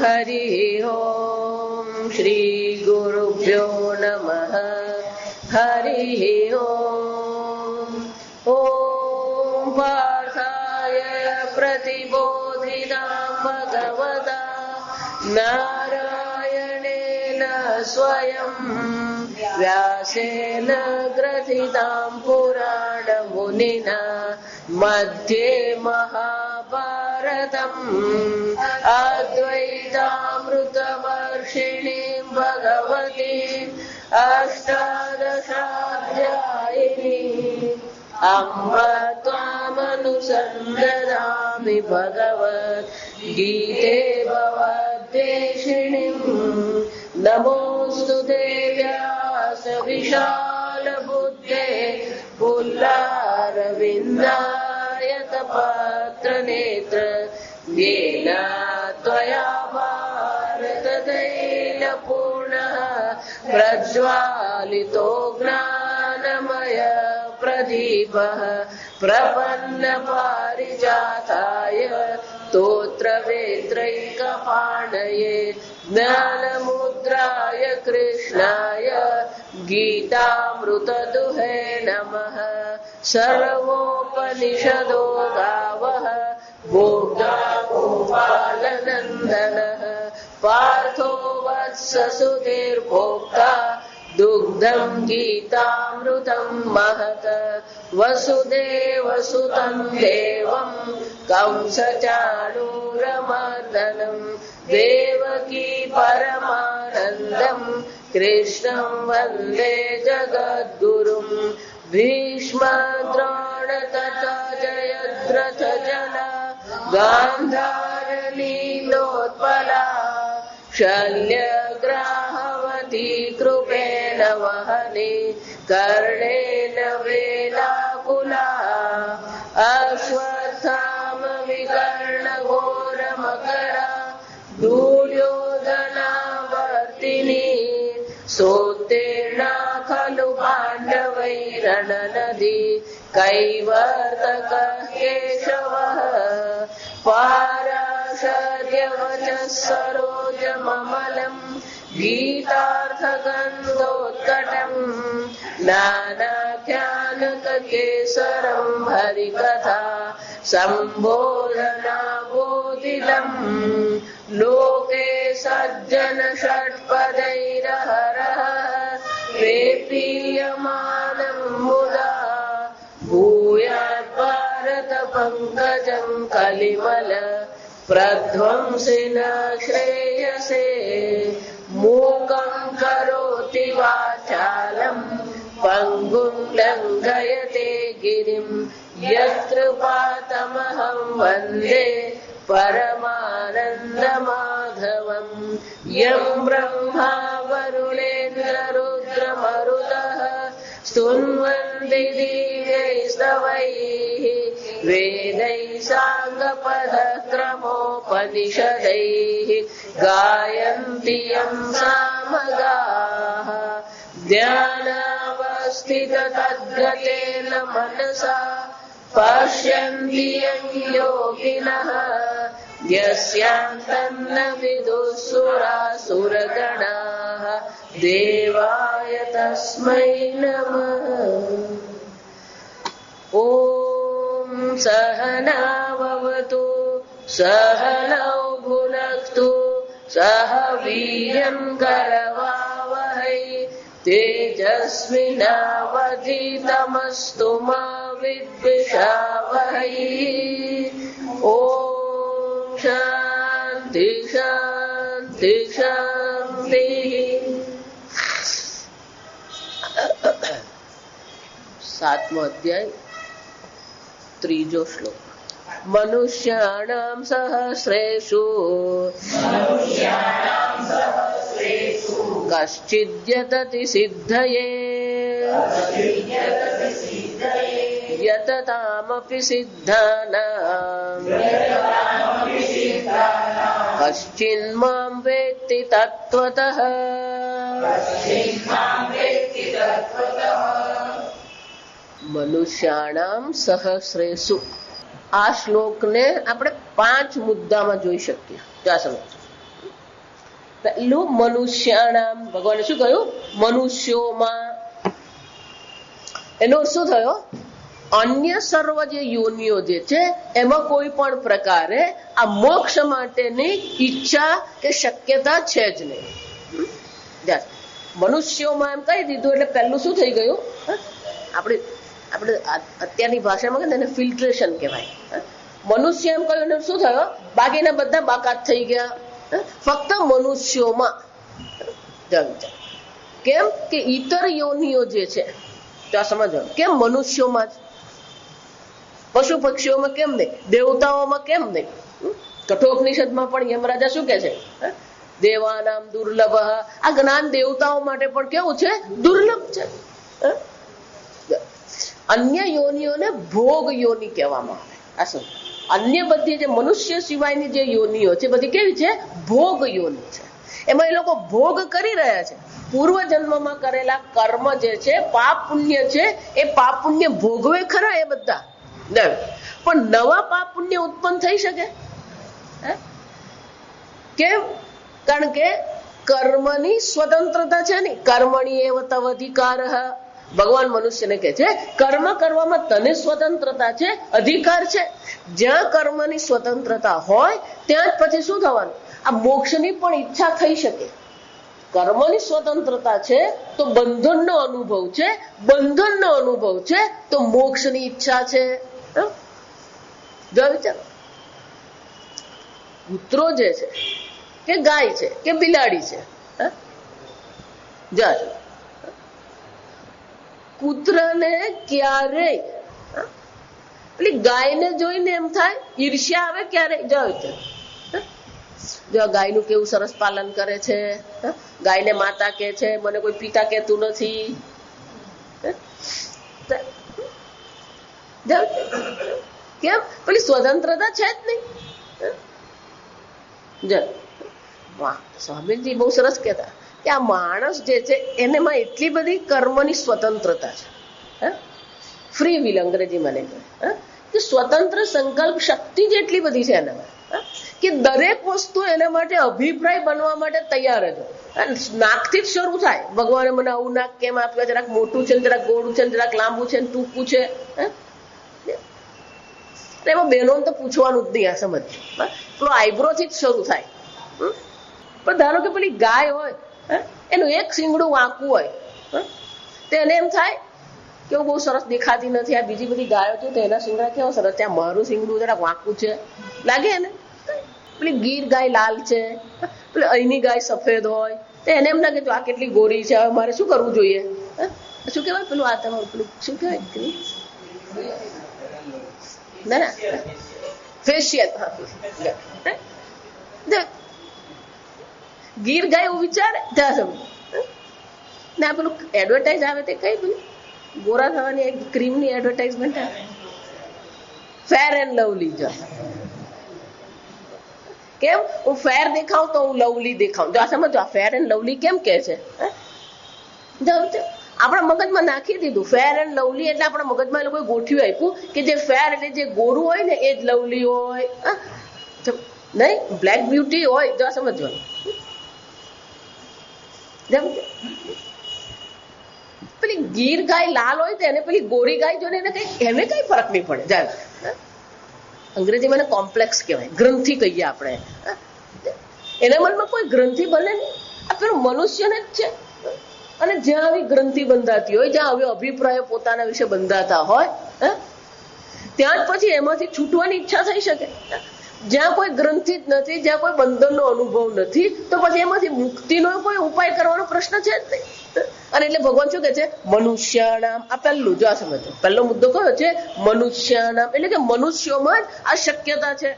हरि ओम श्री गुरुभ्यो नमः। हरि ओम। ओम पार्थाय प्रतिबोधितां भगवता नारायणेन स्वयं व्यासेन ग्रथितां पुराणमुनिना मध्ये महाभारतम् अद्वैतामृतवर्षिणीं भगवतीम् अष्टादशाध्यायिनीम् अम्ब त्वामनुसन्दधामि भगवद्गीते भवद्वेषिणीम्। नमोऽस्तु देव्यास विशालबुद्धे पुल्लारविन्दायतपात्रनेत्र येन त्वया भारततैलपूर्णः प्रज्वालितो ज्ञानमय प्रदीपः प्रपन्नपारिजाताय स्तोत्रवेत्रैकपाणये ज्ञानमुद्राय कृष्णाय गीतामृतदुहे नमः। सर्वोपनिषदो गावः भोगा गोपालनन्दनः पार्थो वत्स सुधीर्भोक्ता दुग्धं गीतामृतं महत। वसुदेवसुतं देवं कंसचाणूरमर्दनं देवकी परमानन्दं कृष्णं वन्दे जगद्गुरुं। भीष्मद्रोण तथा जयद्रथजना गान्धारनीलोत्पला शल्यग्राहवती कृपेण वहने कर्णेन वेलाकुला अश्वत्थाम विकर्णघोरमकरा दुर्योधनावर्तिनी सोत्तीर्णा खलु पाण्डवैरणनदी कैवर्तकः केशवः पाराशर्यवचः सरोजममलं गीतार्थगन्धोत्कटम् नानाख्यानककेसरं हरिकथा सम्बोधनाबोधितम्। लोके सज्जन षट्पदैरहरः पेपीयमानं मुदा भूयात् भारत पंकजं कलिमल प्रध्वंसिन श्रेयसे। मूकं करोति वाचालं पङ्गुं लङ्घयते गिरिं यत्कृपातमहं वन्दे परमानन्दमाधवम्। यं ब्रह्मा वरुणेन्द्ररुद्रमरुतः स्तुन्वन्ति दिव्यैस्तवैः वेदैः साङ्गपदक्रमोपनिषदैः गायन्ति यं सामगाः। ध्यानावस्थिततद्गतेन मनसा पश्यन्ति यं योगिनः यस्यान्तन्न विदुःसुरासुरगणाः देवाय तस्मै नमः। ॐ सहना भवतु सहनौ भुनक्तु सह वीर्यं करवावहै तेजस्विनावधीतमस्तु मा विद्विषावहै। ॐ शान्ति शान्ति शान्तिः। 7मो अध्याय 3जो श्लोक। मनुष्याणां सहस्रेषु कश्चिद्यतति सिद्धये यततामपि सिद्धानां कश्चिन्मां वेत्ति तत्त्वतः। મનુષ્યાણામ સહસ્રેષુ આ શ્લોકને આપણે 5 મુદ્દામાં જોઈ શકીએ. ત્યાં સમજો પેલું મનુષ્યાણામ, ભગવાને શું કહ્યું? મનુષ્યોમાં. એનો શું થયો? અન્ય સર્વ જે યોનિઓ જે છે એમાં કોઈ પણ પ્રકારે આ મોક્ષ માટેની ઈચ્છા કે શક્યતા છે જ નહીં. મનુષ્યોમાં એમ કહી દીધું એટલે પહેલું શું થઈ ગયું? આપણે અત્યારની ભાષામાં કહે ને ફિલ્ટ્રેશન કહેવાય. મનુષ્ય એમ કહ્યું શું થયો? બાકીના બધા બાકાત થઈ ગયા. ફક્ત મનુષ્યોમાં. કેમ કે ઈતર યોનિઓ જે છે ત્યાં સમજો કેમ મનુષ્યોમાં જ, પશુ પક્ષીઓમાં કેમ નહીં, દેવતાઓમાં કેમ નહીં? કઠોપનિષદમાં પણ યમરાજા શું કે છે? દેવાનામ દુર્લભ. આ જ્ઞાન દેવતાઓ માટે પણ કેવું છે? દુર્લભ છે. અન્ય યોનિઓને ભોગ યોની કહેવામાં આવે. આ શું? અન્ય બધી જે મનુષ્ય સિવાયની જે યોનિઓ છે બધી કેવી છે? ભોગ યોની છે. એમાં એ લોકો ભોગ કરી રહ્યા છે. પૂર્વ જન્મમાં કરેલા કર્મ જે છે, પાપ પુણ્ય છે, એ પાપ પુણ્ય ભોગવે ખરા એ બધા, પણ નવા પાપ પુણ્ય ઉત્પન્ન થઈ શકે? કેમ? કારણ કે કર્મની સ્વતંત્રતા છે ને. કર્મણી એવ તવ અધિકાર. ભગવાન મનુષ્યને કહે છે કર્મ કરવામાં તને સ્વતંત્રતા છે, અધિકાર છે. જ્યાં કર્મની સ્વતંત્રતા હોય ત્યાં જ પછી શું થવાનું? આ મોક્ષની પણ ઈચ્છા થઈ શકે. કર્મની સ્વતંત્રતા છે તો બંધનનો અનુભવ છે, બંધનનો અનુભવ છે તો મોક્ષની ઈચ્છા છે. જો વિચારો, કૂતરો જે છે કે ગાય છે કે બિલાડી છે, કૂતરાને ક્યારેય પેલી ગાયને જોઈને એમ થાય ઈર્ષ્યા આવે? ક્યારેય? જો ગાયનું કેવું સરસ પાલન કરે છે, ગાયને માતા કે છે, મને કોઈ પિતા કહેતું નથી. કેમ? પેલી સ્વતંત્રતા છે જ નહીં. સ્વામીજી બહુ સરસ કહેતા કે આ માણસ જે છે એનેમાં એટલી બધી કર્મની સ્વતંત્રતા છે, ફ્રી વિલ અંગ્રેજીમાં કહે કે સ્વતંત્ર સંકલ્પ શક્તિ જેટલી બધી છે એનામાં કે દરેક વસ્તુ એના માટે અભિપ્રાય બનવા માટે તૈયાર જ હોય. નાકથી જ શરૂ થાય. ભગવાને મને આવું નાક કેમ આપ્યું? જરાક મોટું છે, જરાક ગોળું છે, જરાક લાંબુ છે, ટૂંકું છે. એમાં બહેનો તો પૂછવાનું જ નહીં. આ સમજ પેલો આઈબ્રો થી જ શરૂ થાય. પણ ધારો કે પેલી ગાય હોય, એનું એક શીંગડું વાંકું હોય તો એને એમ થાય કે બહુ સરસ દેખાતી નથી. આ બીજી બધી ગાયો છે તો એના શીંગડા કેવા સરસ, ત્યાં મારું શીંગડું જરાક વાંકું છે, લાગે ને? પેલી ગીર ગાય લાલ છે, પેલી અહીંની ગાય સફેદ હોય તો એને એમ લાગે તો આ કેટલી ગોરી છે, હવે મારે શું કરવું જોઈએ? શું કહેવાય પેલું? આ તમારું પેલું શું કહેવાય? ના, ફેશિયલ. ગીર ગાય એવું વિચારે ત્યાં સમજ ને. આ પેલું એડવર્ટાઇઝ આવે તે કઈ પેલું ગોરા થવાની એક ક્રીમની એડવર્ટાઇઝમેન્ટ આવે, ફેર એન્ડ લવલી. જો કેમ હું ફેર દેખાઉં તો હું લવલી દેખાઉં. જો આ સમજો, ફેર એન્ડ લવલી કેમ કે છે? આપણા મગજમાં નાખી દીધું ફેર એન્ડ લવલી એટલે આપણા મગજમાં એ લોકોએ ગોઠવી આપ્યું કે જે ફેર એટલે જે ગોરું હોય ને એ જ લવલી હોય. નહીં, બ્લેક બ્યુટી હોય. જો સમજવાનું, પેલી ગીર ગાય લાલ હોય તો એને પેલી ગોરી ગાય જોઈને એને કઈ ફરક નહીં પડે. અંગ્રેજીમાં કોમ્પ્લેક્સ કહેવાય, ગ્રંથિ કહીએ આપણે. એના મનમાં કોઈ ગ્રંથિ બને નહીં. આ પેલું મનુષ્યને જ છે. અને જ્યાં આવી ગ્રંથિ બંધાતી હોય, જ્યાં હવે અભિપ્રાયો પોતાના વિશે બંધાતા હોય, ત્યાં જ પછી એમાંથી છૂટવાની ઈચ્છા થઈ શકે. જ્યાં કોઈ ગ્રંથિ જ નથી, જ્યાં કોઈ બંધનનો અનુભવ નથી, તો પછી એમાંથી મુક્તિનો કોઈ ઉપાય કરવાનો પ્રશ્ન છે જ નહીં. અને એટલે ભગવાન શું કે છે? મનુષ્યાણામ. આ પહેલું, જો આ સમજો, પહેલો મુદ્દો કયો છે? મનુષ્યાણામ. એટલે કે મનુષ્યોમાં જ આ શક્યતા છે.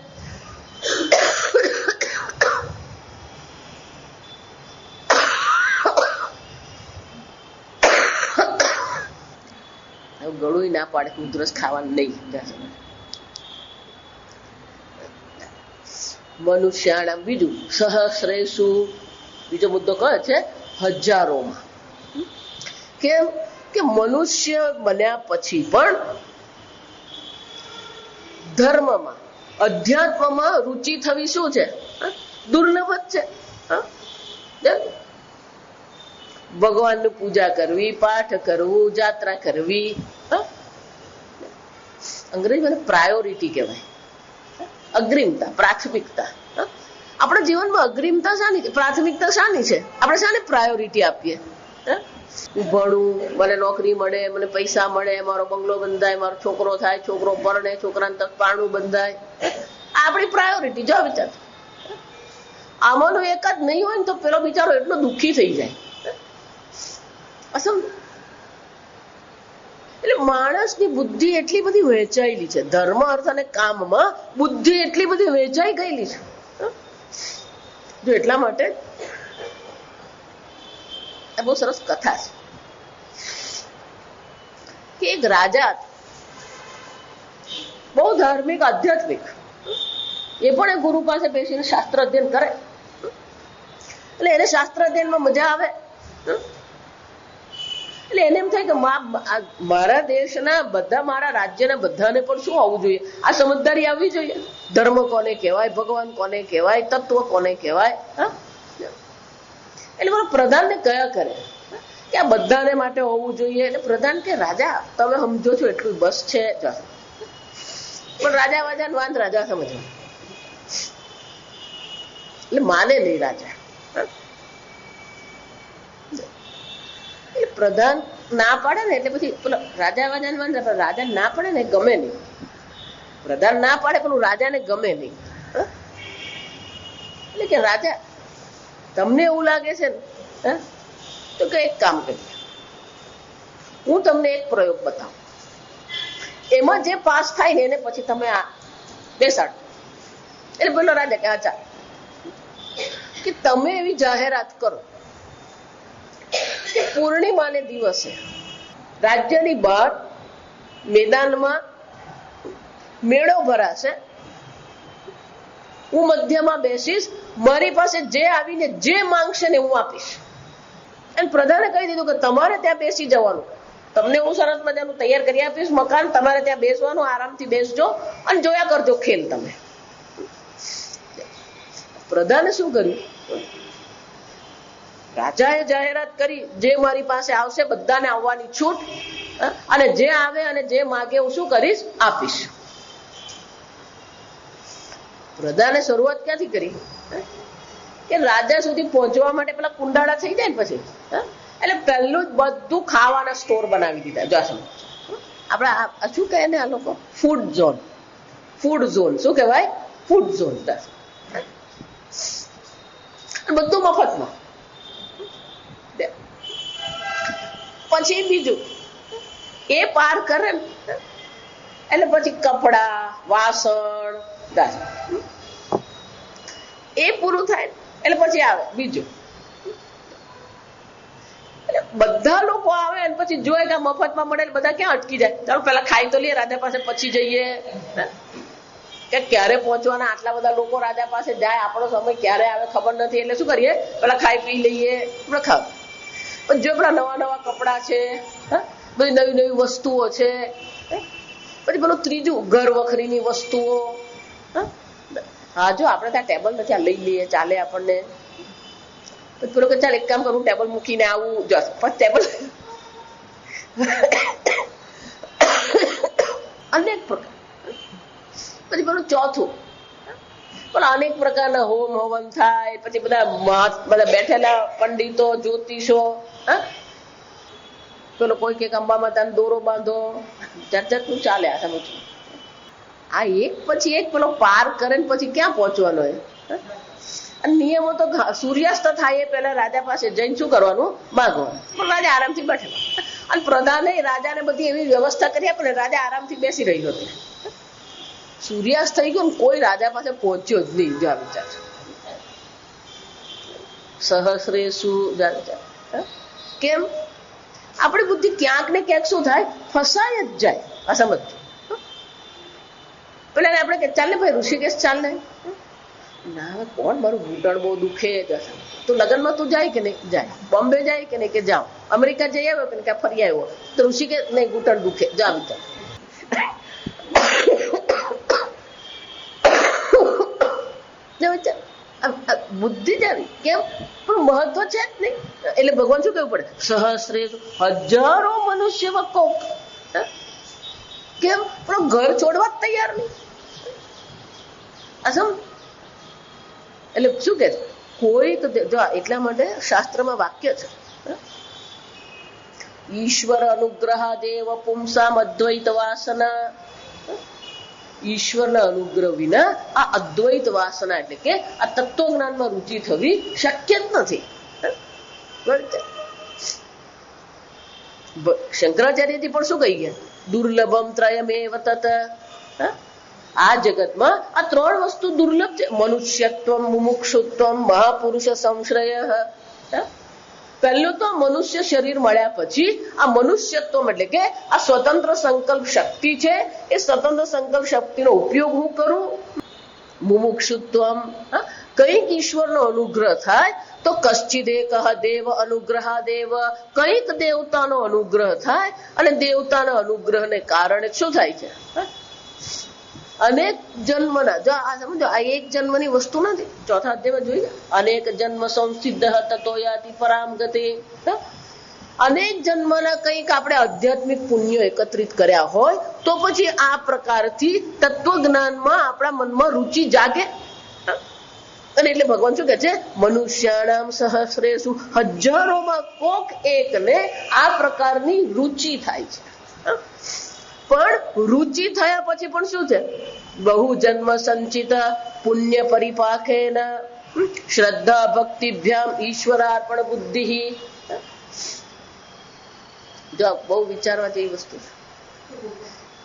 ગળું ના પાડે ઉધરસ ખાવાનું નહીં. મનુષ્યાણામ. બીજું સહસ્રેષુ. બીજો મુદ્દો કયો છે? હજારોમાં. કેમ કે મનુષ્ય બન્યા પછી પણ ધર્મમાં, અધ્યાત્મમાં રુચિ થવી શું છે? દુર્લભ જ છે. ભગવાનની પૂજા કરવી, પાઠ કરવું, જાત્રા કરવી. અંગ્રેજીમાં પ્રાયોરિટી કહેવાય, અગ્રિમતા, પ્રાથમિકતા. આપણા જીવનમાં અગ્રિમતા શાની છે, પ્રાથમિકતા શાની છે? આપણે શાને પ્રાયોરિટી આપીએ? હું ભણું, મને નોકરી મળે, મને પૈસા મળે, મારો બંગલો બંધાય, મારો છોકરો થાય, છોકરો પરણે, છોકરાને તક પારણું બંધાય. આ આપણી પ્રાયોરિટી. જો વિચાર, આમાંનું એક જ નહીં હોય ને તો પેલો બિચારો એટલો દુઃખી થઈ જાય. એટલે માણસની બુદ્ધિ એટલી બધી વહેંચાયેલી છે, ધર્મ, અર્થ અને કામમાં બુદ્ધિ એટલી બધી વહેંચાઈ ગયેલી છે. જો એટલા માટે બહુ સરસ કથા છે કે એક રાજા બહુ ધાર્મિક, આધ્યાત્મિક, એ પણ એક ગુરુ પાસે બેસીને શાસ્ત્ર અધ્યયન કરે. એટલે એને શાસ્ત્ર અધ્યયનમાં મજા આવે. એટલે એને એમ થાય કે મારા દેશના બધા, મારા રાજ્યના બધાને પણ શું આવવું જોઈએ? આ સમજદારી આવવી જોઈએ. ધર્મ કોને કહેવાય, ભગવાન કોને કહેવાય, તત્વ કોને કહેવાય. એટલે મારા પ્રધાનને કયા કરે કે આ બધાને માટે હોવું જોઈએ. એટલે પ્રધાન કે રાજા તમે સમજો છો એટલું બસ છે. પણ રાજા વાજા વાંધ રાજા સમજે એટલે માને નહીં રાજા. પ્રધાન ના પાડે ને એટલે પછી પેલો રાજા વાજા વાંધ, રાજા ના પાડે ને ગમે નહીં. પ્રધાન ના પાડે પેલું રાજાને ગમે નહીં. એટલે કે રાજા તમને એવું લાગે છે ને તો કે એક કામ કરીએ, હું તમને એક પ્રયોગ બતાવું, એમાં જે પાસ થાય ને એને પછી તમે આ બેસાડો. એટલે પેલો રાજા કે અચ્છા, કે તમે એવી જાહેરાત કરો કે પૂર્ણિમાને દિવસે રાજ્યની બહાર મેદાનમાં મેળો ભરાશે, હું મધ્યમાં બેસીશ, મારી પાસે જે આવીને જે માંગશે ને હું આપીશ. અને પ્રધાને કહી દીધું કે તમારે ત્યાં બેસી જવાનું, તમને હું સરસ મજાનું તૈયાર કરી આપીશ મકાન, તમારે ત્યાં બેસવાનું, આરામથી બેસજો અને જોયા કરજો ખેલ. તમે પ્રધાને શું કર્યું? રાજાએ જાહેરાત કરી, જે મારી પાસે આવશે બધાને આવવાની છૂટ, અને જે આવે અને જે માગે હું શું કરીશ? આપીશ. પ્રધાને શરૂઆત ક્યાંથી કરી કે રાજા સુધી પહોંચવા માટે પેલા કુંડાળા થઈ જાય ને પછી, એટલે પહેલું જ બધું ખાવાના સ્ટોર બનાવી દીધા. જો આપડા શું કહે ને આ લોકો, ફૂડ ઝોન. ફૂડ ઝોન શું કહેવાય? Food zone. બધું મફતમાં. પછી બીજું એ પાર કરે ને એટલે પછી કપડા, વાસણ, એ પૂરું થાય એટલે પછી આવે બીજું. એટલે બધા લોકો આવે અને પછી જોયે કે મફતમાં મળે, બધા ક્યાં અટકી જાય? ચાલો પેલા ખાઈ તો લઈએ રાજા પાસે, પછી જઈએ. કે ક્યારે પહોંચવાના? આટલા બધા લોકો રાજા પાસે જાય, આપણો સમય ક્યારે આવે ખબર નથી. એટલે શું કરીએ? પેલા ખાઈ પી લઈએ, ખાવ. જો પેલા નવા નવા કપડા છે, બધી નવી નવી વસ્તુઓ છે, પછી પેલું ત્રીજું ઘર વખરીની વસ્તુઓ. હા જો આપણે ત્યાં ટેબલ નથી, આ લઈ લઈએ, ચાલે આપણને. પેલો કે ચાલ એક કામ કરું, ટેબલ મૂકીને આવું. જો ટેબલ અનેક પ્રકાર. પછી પેલું ચોથું, પણ અનેક પ્રકારના હોમ હવન થાય, પછી બધા બેઠેલા પંડિતો, જ્યોતિષો. પેલો કોઈ કે અંબા માતાને દોરો બાંધો, જાત જાતનું ચાલે. આ સમજ આ એક પછી એક પેલો પાર કરે ને પછી ક્યાં પહોંચવાનો હોય? અને નિયમો તો સૂર્યાસ્ત થાય એ પહેલા રાજા પાસે જઈને શું કરવાનું? માગવાનું. પણ રાજા આરામથી બેઠેલા, અને પ્રધાને રાજાને બધી એવી વ્યવસ્થા કરી આપે ને રાજા આરામથી બેસી રહ્યો હતો. સૂર્યાસ્ત થઈ ગયો ને કોઈ રાજા પાસે પહોંચ્યો જ નહીં. જો વિચાર સહસ્રે શું કેમ? આપણી બુદ્ધિ ક્યાંક ને ક્યાંક શું થાય? ફસાય જ જાય. આ સમજ. પેલા આપણે કે ચાલ ને ભાઈ ઋષિકેશ ચાલ ને. ના હવે કોણ, મારું ઘૂંટણ બહુ દુખે. તું લગ્નમાં તું જાય કે નહીં? જાય. બોમ્બે જાય કે નહીં? કે જાઓ. અમેરિકા જઈ આવ્યો કે નહીં? ફરી આવ્યો તો ઋષિકેશ નહીં, ઘૂંટણ દુખે. જા વિચાર. બુદ્ધિ જ આવી. કેમ? પણ મહત્વ છે જ નહીં. એટલે ભગવાન શું કહેવું પડે? સહસ્રે, હજારો મનુષ્ય કોક. કેમ? પણ ઘર છોડવા જ તૈયાર નહીં. અસમ. એટલે શું કે કોઈક, જો એટલા માટે શાસ્ત્રમાં વાક્ય છે, ઈશ્વર અનુગ્રહ દેવ પુંસામ અદ્વૈત વાસના. ઈશ્વરના અનુગ્રહ વિના આ અદ્વૈત વાસના એટલે કે આ તત્વજ્ઞાનમાં રુચિ થવી શક્ય જ નથી. શંકરાચાર્યજી પણ શું કહી ગયા? દુર્લભમ ત્રયમેવ તત. આ જગતમાં આ ત્રણ વસ્તુ દુર્લભ છે. મનુષ્યત્વ, મુમુક્ષુત્વ, મહાપુરુષ સંશ્રય. પહેલું તો મનુષ્ય શરીર મળ્યા પછી આ મનુષ્યત્વ એટલે કે આ સ્વતંત્ર સંકલ્પ શક્તિ છે. એ સ્વતંત્ર સંકલ્પ શક્તિનો ઉપયોગ હું કરું. મુમુક્ષુત્વ, કઈક ઈશ્વરનો અનુગ્રહ થાય તો કશ્ચિદેક દેવ અનુગ્રહ દેવ, કઈક દેવતાનો અનુગ્રહ થાય અને દેવતાના અનુગ્રહને કારણે શું થાય છે? અનેક જન્મના, જો આ સમજો, આ એક જન્મની વસ્તુ નથી. ચોથા અધ્યાયમાં જોઈએ, અનેક જન્મ સંસિદ્ધ તતો યાતિ પરામ ગતિ. અનેક જન્મના કંઈક આપણે આધ્યાત્મિક પુણ્ય એકત્રિત કર્યા હોય તો પછી આ પ્રકારથી તત્વજ્ઞાનમાં આપણા મનમાં રુચિ જાગે. અને એટલે ભગવાન શું કે છે? મનુષ્યાણામ સહસ્રેષુ, હજારોમાં કોક એકને આ પ્રકારની રુચિ થાય છે. પણ રુચિ થયા પછી પણ શું છે? બહુ જન્મ સંચિત પુણ્ય પરિપાકેન શ્રદ્ધા ભક્તિભ્યામ ઈશ્વરાર્પણ બુદ્ધિ. જો બહુ વિચારવા જેવી વસ્તુ છે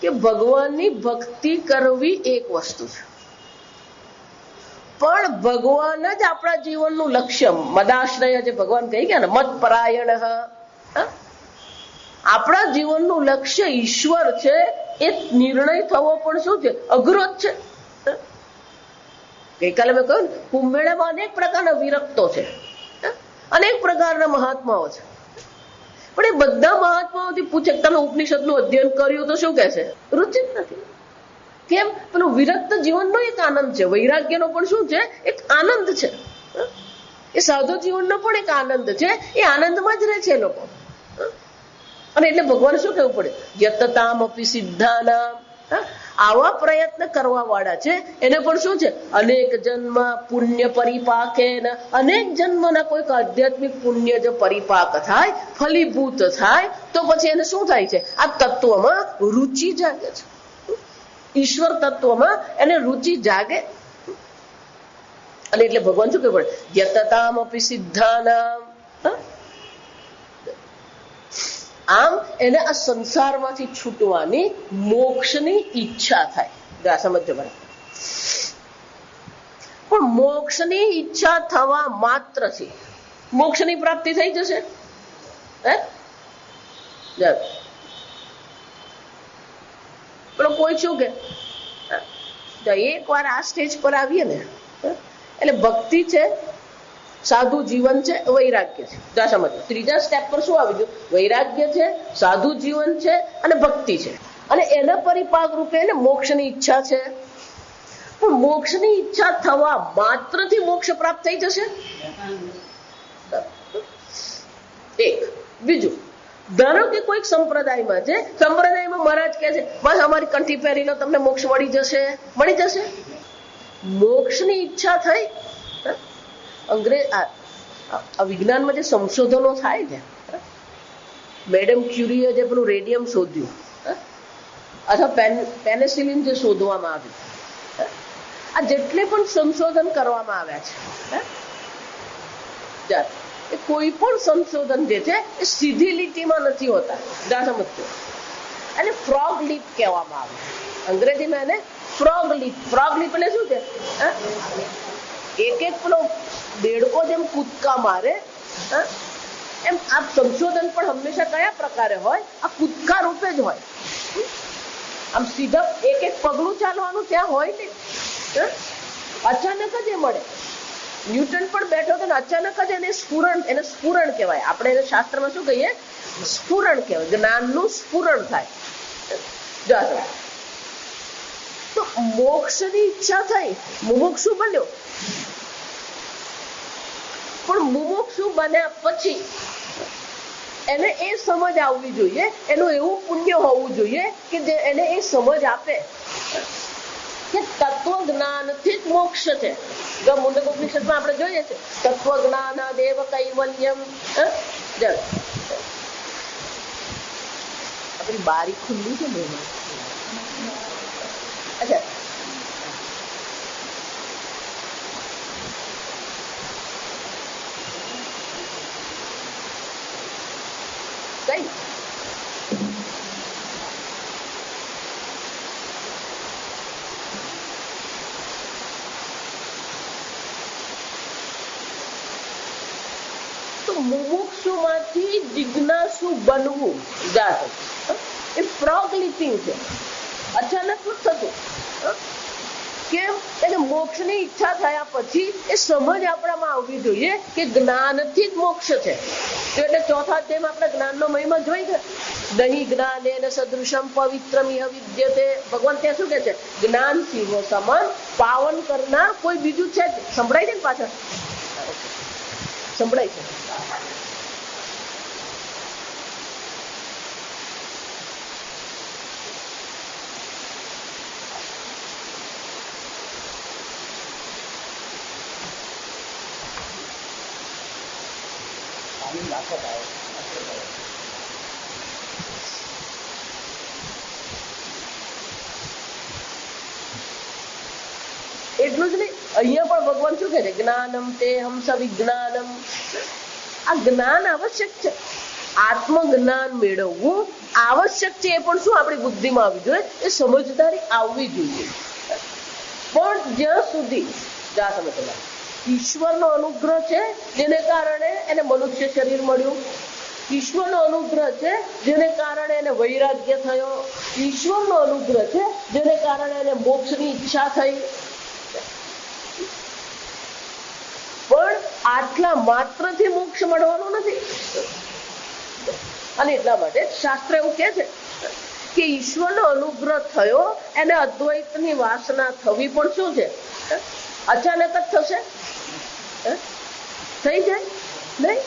કે ભગવાનની ભક્તિ કરવી એક વસ્તુ છે, પણ ભગવાન જ આપણા જીવનનું લક્ષ્ય. મદાશ્રય જે ભગવાન કહી ગયા ને, મત પરાયણ. આપણા જીવનનું લક્ષ્ય ઈશ્વર છે. એ નિર્ણય થવો પણ શું છે? અઘરો જ છે. ગઈકાલે મેં કહ્યું ને, કુંભમેળામાં અનેક પ્રકારના વિરક્તો છે, અનેક પ્રકારના મહાત્માઓ છે. પણ એ બધા મહાત્માઓથી પૂછે તમે ઉપનિષદનું અધ્યયન કર્યું તો શું કહે છે? રુચિ જ નથી. કેમ? પેલું વિરક્ત જીવનનો એક આનંદ છે, વૈરાગ્યનો પણ શું છે? એક આનંદ છે. એ સાધુ જીવનનો પણ એક આનંદ છે. એ આનંદમાં જ રહે છે એ લોકો. અને એટલે ભગવાન શું કહેવું પડે? યતતામ અપી સિદ્ધાનામ. આવા પ્રયત્ન કરવા વાળા છે એને પણ શું છે? અનેક જન્મ પુણ્ય પરિપાકે. અનેક જન્મના કોઈક આધ્યાત્મિક પુણ્ય જો પરિપાક થાય, ફલીભૂત થાય તો પછી એને શું થાય છે? આ તત્વમાં રુચિ જાગે છે. ઈશ્વર તત્વમાં એને રુચિ જાગે. અને એટલે ભગવાન શું કહેવું પડે? યતતામ અપી સિદ્ધાનામ. આમ એને આ સંસારમાંથી છૂટવાની મોક્ષની ઈચ્છા થાય. સમજો બરાબર. પણ મોક્ષની ઈચ્છા થવા માત્રથી મોક્ષની પ્રાપ્તિ થઈ જશે? પેલો કોઈ શું કે એક વાર આ સ્ટેજ પર આવીએ ને એટલે ભક્તિ છે, સાધુ જીવન છે, વૈરાગ્ય છે. સમજો ત્રીજા સ્ટેપ પર શું આવી ગયું? વૈરાગ્ય છે, સાધુ જીવન છે અને ભક્તિ છે. અને એના પરિપાક રૂપે એને મોક્ષની ઈચ્છા છે. પણ મોક્ષની ઈચ્છા થવા માત્રથી મોક્ષ પ્રાપ્ત થઈ જશે? એક. બીજું, ધારો કે કોઈક સંપ્રદાયમાં છે, સંપ્રદાયમાં મહારાજ કહે છે બસ અમારી કંઠી પહેરી લો તમને મોક્ષ મળી જશે. મળી જશે? મોક્ષની ઈચ્છા થઈ. અંગ્રેજ વિજ્ઞાનમાં જે સંશોધનો થાય છે, મેડમ ક્યુરીએ જે પેલું રેડિયમ શોધ્યું અથવા પેનિસિલિન જે શોધવામાં આવ્યું, આ જેટલે પણ સંશોધન કરવામાં આવ્યા છે, એ કોઈ પણ સંશોધન જે છે એ સીધી લીટીમાં નથી હોતા. સમજતો એને ફ્રોગ લીપ કહેવામાં આવે. અંગ્રેજીમાં એને ફ્રોગ લીપ. ફ્રોગ લીપ એટલે શું છે? એક એક પેલો દેડકો જેમ કૂદકા મારે એમ આ સંશોધન પણ હંમેશા કયા પ્રકારે હોય? આ કૂદકા રૂપે જ હોય. આમ સીધા એક એક પગલું ચાલવાનું ત્યાં હોય ને, અચાનક જ એ મળે. ન્યૂટન પણ બેઠો હતો ને અચાનક જ એને સ્ફુરણ કહેવાય. આપણે એને શાસ્ત્રમાં શું કહીએ? સ્ફુરણ કહેવાય. જ્ઞાનનું સ્ફુરણ થાય. તો મોક્ષની ઈચ્છા થઈ, મુમુક્ષુ બન્યો. પણ મુમુક્ષુ બન્યા પછી એને એ સમજ આવવી જોઈએ, એનું એવું પુણ્ય હોવું જોઈએ કે જે એને એ સમજ આપે કે તત્વ જ્ઞાનથી જ મોક્ષ છે. મુંડકોપનિષદમાં આપણે જોઈએ છે તત્વ જ્ઞાન દેવ કૈવલ્યમ. આપણી બારી ખુલ્લી છે ને એમાં. અચ્છા, કઈ મુમુક્ષુમાંથી જિજ્ઞાસુ બનવું એ પ્રગલિપિંગ છે, અચાનક નથી થતું. કેમ? એટલે મોક્ષની ઈચ્છા થયા પછી એ સમજ આપણામાં આવવી જોઈએ કે જ્ઞાનથી જ મોક્ષ છે. એટલે ચોથા અધ્યાયમાં આપણે જ્ઞાનનો મહિમા જોઈ ગયા. નહીં જ્ઞાનેન સદૃશમ પવિત્રમિહ વિદ્યતે. ભગવાન ત્યાં શું કે છે? જ્ઞાન શિવો સમાન પાવન કરનાર કોઈ બીજું છે. સંભળાય છે ને પાછળ? સંભળાય છે. એટલું જ નહીં, અહીંયા પણ ભગવાન શું કહે છે? જ્ઞાનમ તે હંસ વિજ્ઞાનમ. આ જ્ઞાન આવશ્યક છે, આત્મજ્ઞાન મેળવવું આવશ્યક છે. એ પણ શું આપણી બુદ્ધિમાં આવવી જોઈએ, એ સમજદારી આવવી જોઈએ. પણ જ્યાં સુધી ઈશ્વરનો અનુગ્રહ છે જેને કારણે એને મનુષ્ય શરીર મળ્યું, ઈશ્વરનો અનુગ્રહ છે જેને કારણે એને વૈરાગ્ય થયો, ઈશ્વરનો અનુગ્રહ છે જેને કારણે એને મોક્ષની ઈચ્છા થઈ. પણ આટલા માત્રથી મોક્ષ મળવાનો નથી. અને એટલા માટે શાસ્ત્ર એવું કે છે કે ઈશ્વરનો અનુગ્રહ થયો, એને અદ્વૈતની વાસના થવી પણ શું છે? અચાનક જ થશે? થઈ જાય નહીં.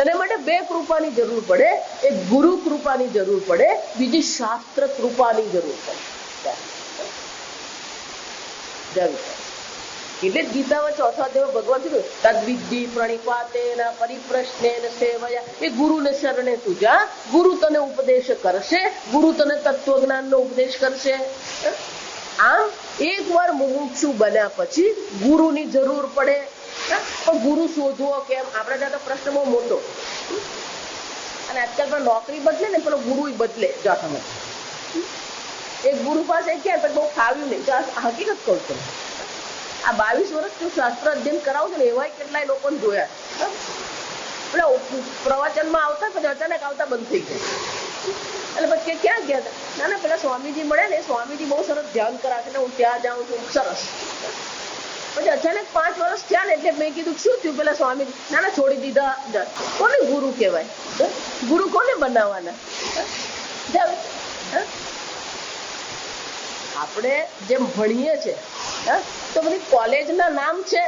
એના માટે બે કૃપાની જરૂર પડે. એક ગુરુ કૃપાની જરૂર પડે, બીજી શાસ્ત્ર કૃપાની જરૂર પડે. એટલે ગીતામાં ચોથા અધ્યાયમાં ભગવાન શું તદ્વિદ્ધિ પ્રણિપાતેન પરિપ્રશ્નેન સેવયા. એ ગુરુને શરણે તું જા, ગુરુ તને ઉપદેશ કરશે, ગુરુ તને તત્વજ્ઞાનનો ઉપદેશ કરશે. આમ એકવાર મુમુક્ષુ બન્યા પછી ગુરુની જરૂર પડે. પણ ગુરુ શોધવો કેમ? આપણે ત્યાં તો પ્રશ્ન બહુ મોટો. અને આજકાલ પણ નોકરી બદલે ને પેલો ગુરુ બદલે. જો તમે એક ગુરુ પાસે ક્યાં પણ બહુ ફાવ્યું નહીં. હકીકત કહું છું, આ 22 વર્ષનું શાસ્ત્ર અધ્યયન કરાવું છું ને એવા કેટલાય લોકોને જોયા. પેલા પ્રવચનમાં આવતા પછી અચાનક આવતા બંધ થઈ ગયા. એટલે પછી ક્યાં ગયા હતા? ના ના, પેલા સ્વામીજી મળે ને, સ્વામીજી બહુ સરસ ધ્યાન કરાવે ને, હું ત્યાં જાઉં છું. સરસ. પછી અચાનક 5 વર્ષ થયા ને એટલે મેં કીધું શું થયું? પેલા સ્વામીજી ના ના છોડી દીધા. કોને ગુરુ કહેવાય? ગુરુ કોને બનાવવાના? આપણે જેમ ભણીએ છીએ તો બધી કોલેજના નામ છે,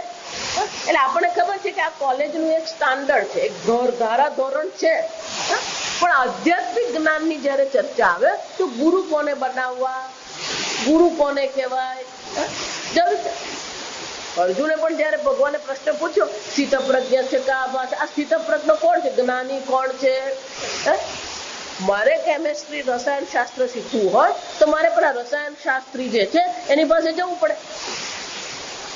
એટલે આપણને ખબર છે કે આ કોલેજનું એક સ્ટાન્ડર્ડ છે, એક ધારા ધોરણ છે. પણ આધ્યાત્મિક જ્ઞાનની જયારે ચર્ચા આવે તો ગુરુ કોને બનાવવા, ગુરુ કોને કહેવાય? અર્જુને પણ જયારે ભગવાને પ્રશ્ન પૂછ્યો સ્થિત પ્રજ્ઞ છે કા ભાષા, આ સ્થિત પ્રજ્ઞ કોણ છે? જ્ઞાની કોણ છે? મારે કેમેસ્ટ્રી રસાયણ શાસ્ત્ર શીખવું હોય તો મારે પેલા રસાયણ શાસ્ત્રી જે છે એની પાસે જવું પડે.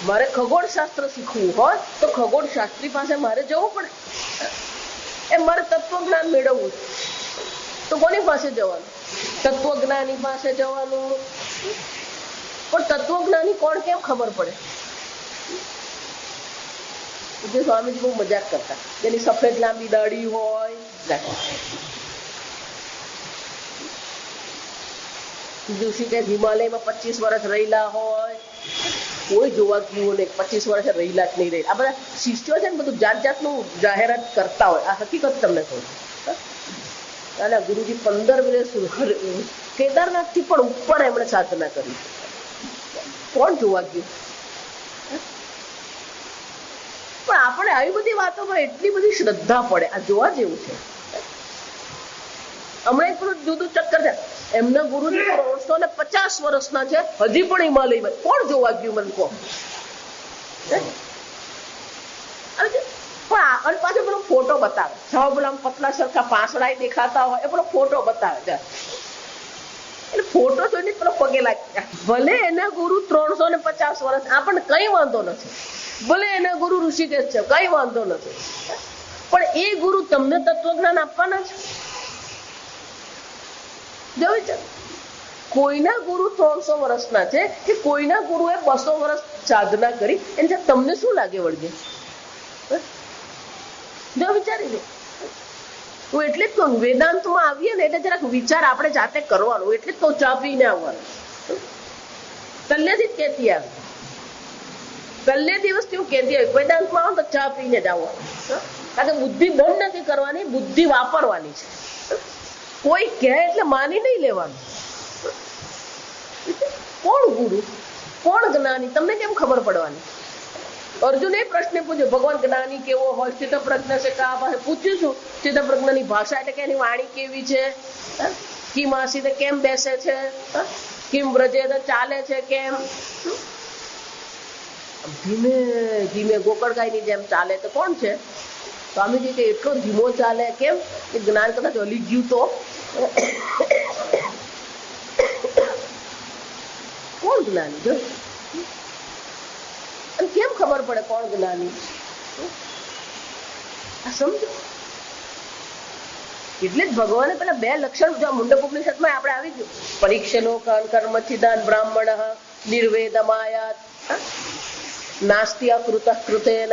મારે ખગોળ શાસ્ત્ર શીખવું હોય તો ખગોળ શાસ્ત્રી પાસે મારે જવું પડે. એ મારે તત્વજ્ઞાન મેળવવું તો કોની પાસે જવાનું? તત્વજ્ઞાની પાસે જવાનું. પણ તત્વજ્ઞાની કોણ કેમ ખબર પડે? સ્વામીજી બહુ મજાક કરતા, જેની સફેદ લાંબી દાઢી હોય, જોશી કે હિમાલયમાં 25 વર્ષ રહેલા હોય, કોઈ જોવા ગયું નહીં, 25 વર્ષ રહેલા જ નહીં રહેલા. આ બધા શિષ્યો છે ને બધું જાત જાતનું જાહેરાત કરતા હોય. આ હકીકત તમને કહું. અને ગુરુજી 15 વર્ષ કેદારનાથ થી પણ ઉપર એમણે સાધના કરી. કોણ જોવા ગયું? પણ આપણે આવી બધી વાતોમાં એટલી બધી શ્રદ્ધા પડે, આ જોવા જેવું છે. હમણાં એક પેલું જુદું ચક્કર છે, એમના ગુરુજી 350 વર્ષના છે, હજી પણ હિમાલયમાં. કોણ જોવા ગયું મને કહો? અને પાછો પેલો ફોટો બતાવે, સાવ પેલા પતલા સરખા પાંસડા દેખાતા હોય એ પેલો ફોટો બતાવે છે. એટલે ફોટો જોઈને પેલો પગે લાગે. ભલે એના ગુરુ 350 વર્ષ, આપણને કઈ વાંધો નથી. ભલે એના ગુરુ ઋષિકેશ છે, કઈ વાંધો નથી. પણ એ ગુરુ તમને તત્વજ્ઞાન આપવાના છે. કોઈના ગુરુ 300 વર્ષના છે કે કોઈના ગુરુએ 200 વર્ષ સાધના કરી, એને તમને શું લાગે વળગે? જો વિચારી લો. હું એટલે જ કહું, વેદાંતમાં આવીએ ને એટલે જરાક વિચાર આપણે જાતે કરવાનો. એટલે જ તો ચા પીને આવવાનું. પહેલેથી જ કહેતી આવી, પહેલે દિવસથી હું કહેતી આવી, વેદાંતમાં આવો તો ચા પીને જ આવવાનું. કારણ કે બુદ્ધિ બંધ નથી કરવાની, બુદ્ધિ વાપરવાની છે. કોઈ કહે એટલે માની નહીં લેવાનું. કોણ ગુરુ, કોણ જ્ઞાની, તમને કેમ ખબર પડવાની? અર્જુને પ્રશ્ન પૂછ્યો, ભગવાન જ્ઞાની કેવો હોય? સ્થિતપ્રજ્ઞ છે કા પાસે પૂછ્યું છું. સ્થિતપ્રજ્ઞની ભાષા એટલે કે એની વાણી કેવી છે, કિમ આસીને કેમ બેસે છે, કિમ વ્રજે ચાલે છે, કેમ ધીમે ધીમે ગોકળગાયની જેમ ચાલે તો કોણ છે? સ્વામીજી કે એટલો ધીમો ચાલે કેમ? કે જ્ઞાન કદાચ હલી ગયું તો. કોણ જ્ઞાની? જો અને કેમ ખબર પડે કોણ જ્ઞાની? આ સમજો. એટલે જ ભગવાને પેલા 2 લક્ષણ, જો મુંડક ઉપનિષદમાં આપણે આવી ગયું, પરીક્ષલોકન કર્મચિદાન બ્રાહ્મણ નિર્વેદમાયાત નાસ્તિ અકૃત કૃતેન.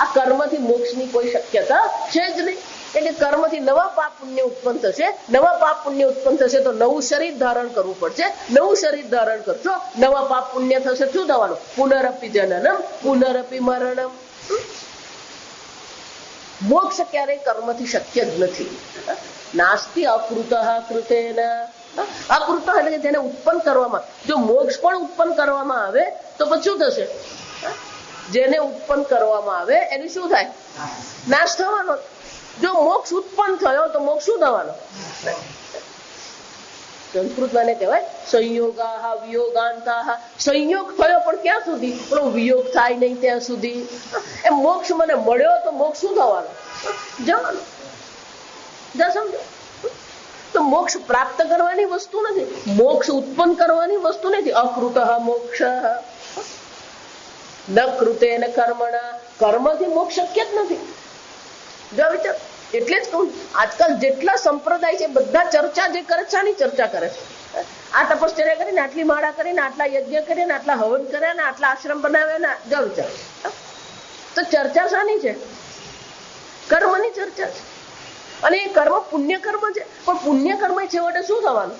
આ કર્મથી મોક્ષની કોઈ શક્યતા છે જ નહીં. એટલે કર્મથી નવા પાપ પુણ્ય ઉત્પન્ન થશે. નવા પાપ પુણ્ય ઉત્પન્ન થશે તો નવું શરીર ધારણ કરવું પડશે. નવું શરીર ધારણ કરશો, નવા પાપ પુણ્ય થશે. શું થવાનું? પુનરપી જનનમ પુનરપી મરણમ. મોક્ષ ક્યારેય કર્મથી શક્ય જ નથી. નાસ્તિ અકૃત કૃતેન. અકૃત એટલે કે જેને ઉત્પન્ન કરવામાં, જો મોક્ષ પણ ઉત્પન્ન કરવામાં આવે તો પછી શું થશે? જેને ઉત્પન્ન કરવામાં આવે એનું શું થાય? નાશ થવાનો. જો મોક્ષ ઉત્પન્ન થયો તો મોક્ષ શું થવાનો? સંસ્કૃતમાં કહેવાય સંયોગા વિયોગાંતા. સંયોગ થયો પણ ક્યાં સુધી? પેલો વિયોગ થાય નહીં ત્યાં સુધી. એ મોક્ષ મને મળ્યો તો મોક્ષ શું થવાનો? જવાનો. સમજો તો મોક્ષ પ્રાપ્ત કરવાની વસ્તુ નથી, મોક્ષ ઉત્પન્ન કરવાની વસ્તુ નથી. અકૃત મોક્ષ ન કૃતે ન કર્મણા. કર્મથી મોક્ષ શક્ય જ નથી. જો વિચાર. એટલે જ કહું, આજકાલ જેટલા સંપ્રદાય છે બધા ચર્ચા જે કરે છે, શાની ચર્ચા કરે છે? આ તપશ્ચર્યા કરીને, આટલી માળા કરીને, આટલા યજ્ઞ કરીને, આટલા હવન કર્યા ને, આટલા આશ્રમ બનાવ્યા. જો વિચાર. તો ચર્ચા શાની છે? કર્મની ચર્ચા છે. અને એ કર્મ પુણ્ય કર્મ છે. પણ પુણ્ય કર્મ છેવટે શું થવાનું?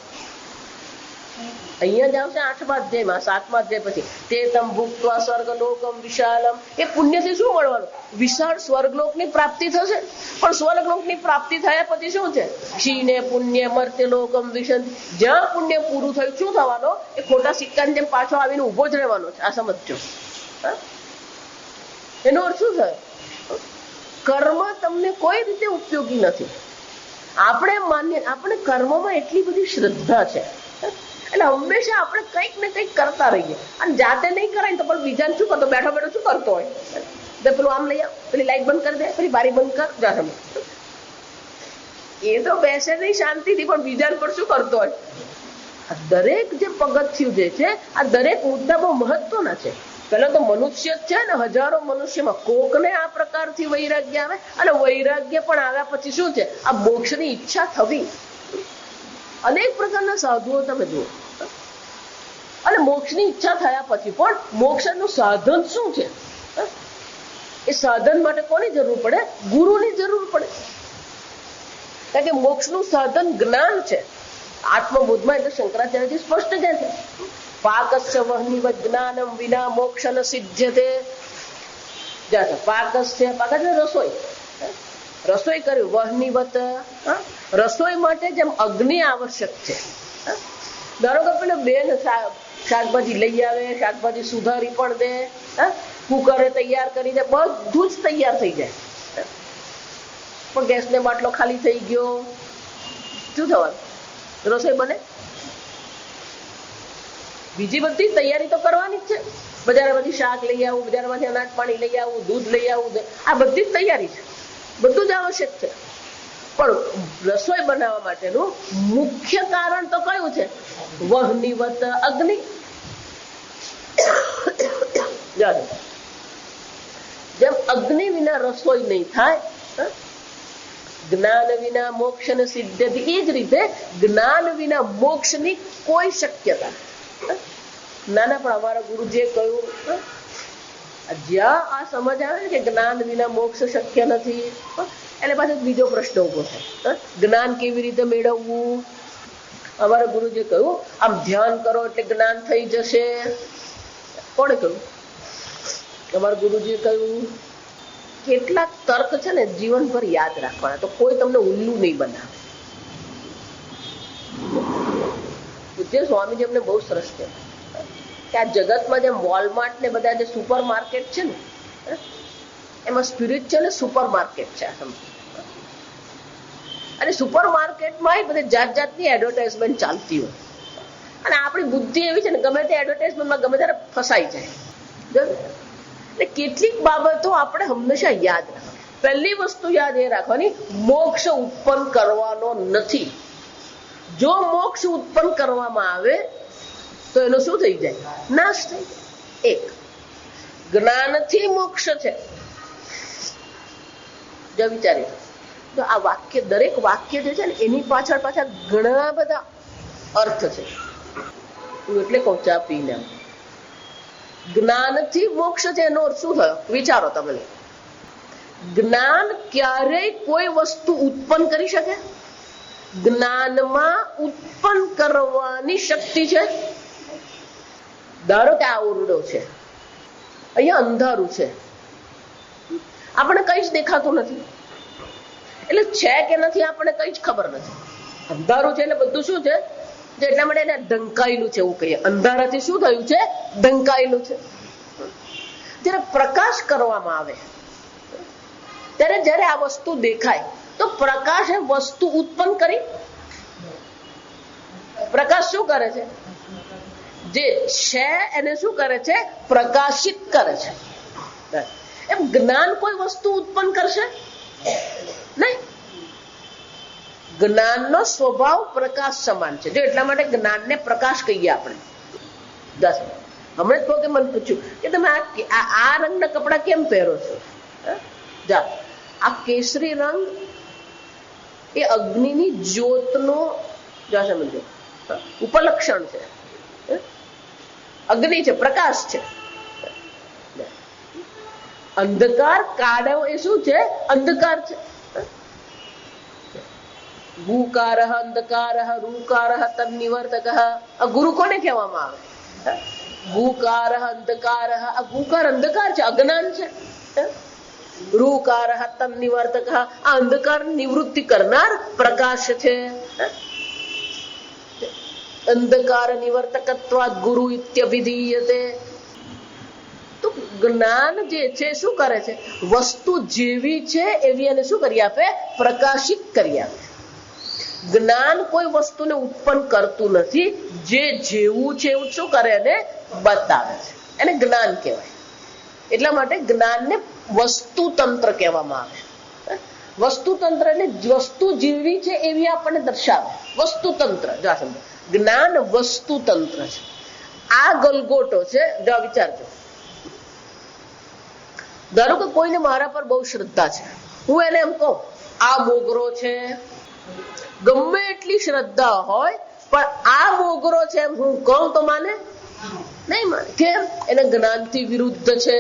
અહીંયા જ આવશે 8મા અધ્યાયમાં, 7મા અધ્યાય પછી, તે તમ ભુક્ત્વા સ્વર્ગલોકમ વિશાલમ. એ પુણ્યથી શું મળવાનું? વિશાળ સ્વર્ગલોકની પ્રાપ્તિ થશે. પણ સ્વર્ગલોકની પ્રાપ્તિ થયા પછી શું છે? ક્ષીણે પુણ્ય મર્ત્યલોકમ વિશંતિ. જ્યાં પુણ્ય પૂરું થયું શું થવાનો? એ ખોટા સિક્કાની જેમ પાછો આવીને ઉભો જ રહેવાનો છે. આ સમજો. એનો અર્થ શું થયો? કર્મ તમને કોઈ રીતે ઉપયોગી નથી. આપણે કર્મમાં એટલી બધી શ્રદ્ધા છે એટલે હંમેશા આપણે કંઈક ને કંઈક કરતા રહીએ. અને જાતે નહીં કરાય તો પણ બીજાને શું કરતો? બેઠો બેઠો શું કરતો હોય? પેલું આમ લઈ આવ, પેલી લાઈટ બંધ કરી દે, પેલી બારી બંધ કર, જા. એ તો બેસે નહીં શાંતિથી, પણ બીજાને પણ શું કરતો હોય? આ દરેક જે પગથિયું જે છે, આ દરેક મુદ્દા બહુ મહત્વના છે. પેલા તો મનુષ્ય જ છે ને, હજારો મનુષ્યમાં કોકને આ પ્રકારથી વૈરાગ્ય આવે. અને વૈરાગ્ય પણ આવ્યા પછી શું છે? આ મોક્ષની ઈચ્છા થવી. અનેક પ્રકારના સાધુઓ તમે જુઓ, અને મોક્ષની ઈચ્છા થયા પછી પણ મોક્ષનું સાધન શું છે? એ સાધન માટે કોની જરૂર પડે? ગુરુની જરૂર પડે. કારણ કે મોક્ષનું સાધન જ્ઞાન છે. આત્મબોધમાં એટલે શંકરાચાર્યજી સ્પષ્ટ કહે છે, પાકસ્ય વહ્નિવત જ્ઞાનમ વિના મોક્ષ ન સિદ્ધ્યતે. પાકસ્ય, પાક એટલે રસોઈ. રસોઈ કર્યું વહ્નિવત. રસોઈ માટે જેમ અગ્નિ આવશ્યક છે. ધારો કે પેલો બેન શાકભાજી લઈ આવે, શાકભાજી સુધારી પણ દે, કુકરે તૈયાર કરીને બધું જ તૈયાર થઈ જાય, પણ ગેસને બાટલો ખાલી થઈ ગયો, શું થવાનું? રસોઈ બને? બીજી બધી તૈયારી તો કરવાની જ છે. બજારમાંથી શાક લઈ આવું, બજારમાંથી અનાજ પાણી લઈ આવું, દૂધ લઈ આવું, આ બધી જ તૈયારી છે, બધું જ આવશ્યક છે. પણ રસોઈ બનાવવા માટેનું મુખ્ય કારણ તો કયું છે? વહનિવત અગ્નિ. જેમ અગ્નિ વિના રસોઈ નહીં થાય, જ્ઞાન વિના મોક્ષ ને સિદ્ધતિ, એ જ રીતે જ્ઞાન વિના મોક્ષની કોઈ શક્યતા. નાના પણ અમારા ગુરુજીએ કહ્યું, જ્યાં આ સમજ આવે કે જ્ઞાન વિના મોક્ષ શક્ય નથી, એટલે પાછો બીજો પ્રશ્ન ઉભો થાય, જ્ઞાન કેવી રીતે મેળવવું? અમારા ગુરુજીએ કહ્યું, આમ ધ્યાન કરો એટલે જ્ઞાન થઈ જશે. કોણે કહ્યું? અમારા ગુરુજીએ કહ્યું, કેટલાક તર્ક છે ને જીવનભર યાદ રાખવાના, તો કોઈ તમને ઉલ્લુ નહીં બનાવે. પૂજ્ય સ્વામીજી અમને બહુ સરસ કહે કે આ જગતમાં જેમ વોલમાર્ટ ને બધા જે સુપર માર્કેટ છે ને, એમાં સ્પિરિચ્યુઅલ સુપર માર્કેટ છે. અને સુપર માર્કેટમાં બધી જાત જાતની એડવર્ટાઇઝમેન્ટ ચાલતી હોય, અને આપણી બુદ્ધિ એવી છે ને, ગમે તે એડવર્ટાઇઝમેન્ટમાં ગમે ત્યારે ફસાઈ જાય. એટલે કેટલીક બાબતો આપણે હંમેશા યાદ રાખવાની. પહેલી વસ્તુ યાદ એ રાખવાની, મોક્ષ ઉત્પન્ન કરવાનો નથી. જો મોક્ષ ઉત્પન્ન કરવામાં આવે તો એનો શું થઈ જાય? નાશ થઈ જાય. એક જ્ઞાનથી મોક્ષ છે. જો વિચારી તો આ વાક્ય, દરેક વાક્ય જે છે ને એની પાછળ પાછળ ઘણા બધા અર્થ છે. હું એટલે કહું, ચા પીને જ્ઞાનથી મોક્ષ છે એનો અર્થ શું થયો? વિચારો તમે. જ્ઞાન ક્યારેય કોઈ વસ્તુ ઉત્પન્ન કરી શકે? જ્ઞાનમાં ઉત્પન્ન કરવાની શક્તિ છે. ધારો કે આ ઓરડો છે, અહીંયા અંધારું છે, આપણે કઈ જ દેખાતું નથી, એટલે છે કે નથી આપણે કઈ જ ખબર નથી. અંધારું છે એટલે બધું શું છે? એટલા માટે એને ઢંકાયેલું છે એવું કહીએ. અંધારાથી શું થયું છે? ઢંકાયેલું છે. જયારે પ્રકાશ કરવામાં આવે ત્યારે જયારે આ વસ્તુ દેખાય તો પ્રકાશ એ વસ્તુ ઉત્પન્ન કરી. પ્રકાશ શું કરે છે? જે છે એને શું કરે છે? પ્રકાશિત કરે છે. એમ જ્ઞાન કોઈ વસ્તુ ઉત્પન્ન કરશે નહીં. જ્ઞાનનો સ્વભાવ પ્રકાશ સમાન છે. જો એટલા માટે જ્ઞાનને પ્રકાશ કહીએ આપણે. હમણાં જ કહો કે મને પૂછ્યું કે તમે આ રંગના કપડા કેમ પહેરો છો? જા, આ કેસરી રંગ એ અગ્નિની જ્યોતનો સમજો ઉપલક્ષણ છે. અગ્નિ છે, પ્રકાશ છે. અંધકાર કાળો એ શું છે? અંધકાર છે. ગુકાર અંધકાર રૂકાર તન્નિવર્તક. આ ગુરુ કોને કહેવામાં આવે? ગુકાર અંધકાર. આ ગુકાર અંધકાર છે, અજ્ઞાન છે. રૂકાર તન્નિવર્તક, આ અંધકાર નિવૃત્તિ કરનાર પ્રકાશ છે. અંધકાર નિવર્તકત્વાદ ગુરુ ઇત્યભિધીયતે. તો જ્ઞાન જે છે શું કરે છે? વસ્તુ જેવી છે એવી એને શું કરી આપે? પ્રકાશિત કરી આપે. જ્ઞાન કોઈ વસ્તુને ઉત્પન્ન કરતું નથી. જે જેવું છે એવું શું કરે? એને બતાવે છે. એને જ્ઞાન કહેવાય. એટલા માટે જ્ઞાનને વસ્તુતંત્ર કહેવામાં આવે. વસ્તુતંત્ર એટલે વસ્તુ જેવી છે એવી આપણને દર્શાવે. વસ્તુતંત્ર. જ્ઞાન વસ્તુતંત્ર છે. આ ગલગોટો છે. જો વિચારજો, ધારો કે કોઈને મારા પર બહુ શ્રદ્ધા છે, હું એને એમ કહું આ મોગરો છે, ગમે એટલી શ્રદ્ધા હોય પણ આ મોગરો છે એમ હું કહું તો માને નહીં? માને. કેમ? એને જ્ઞાનથી વિરુદ્ધ છે.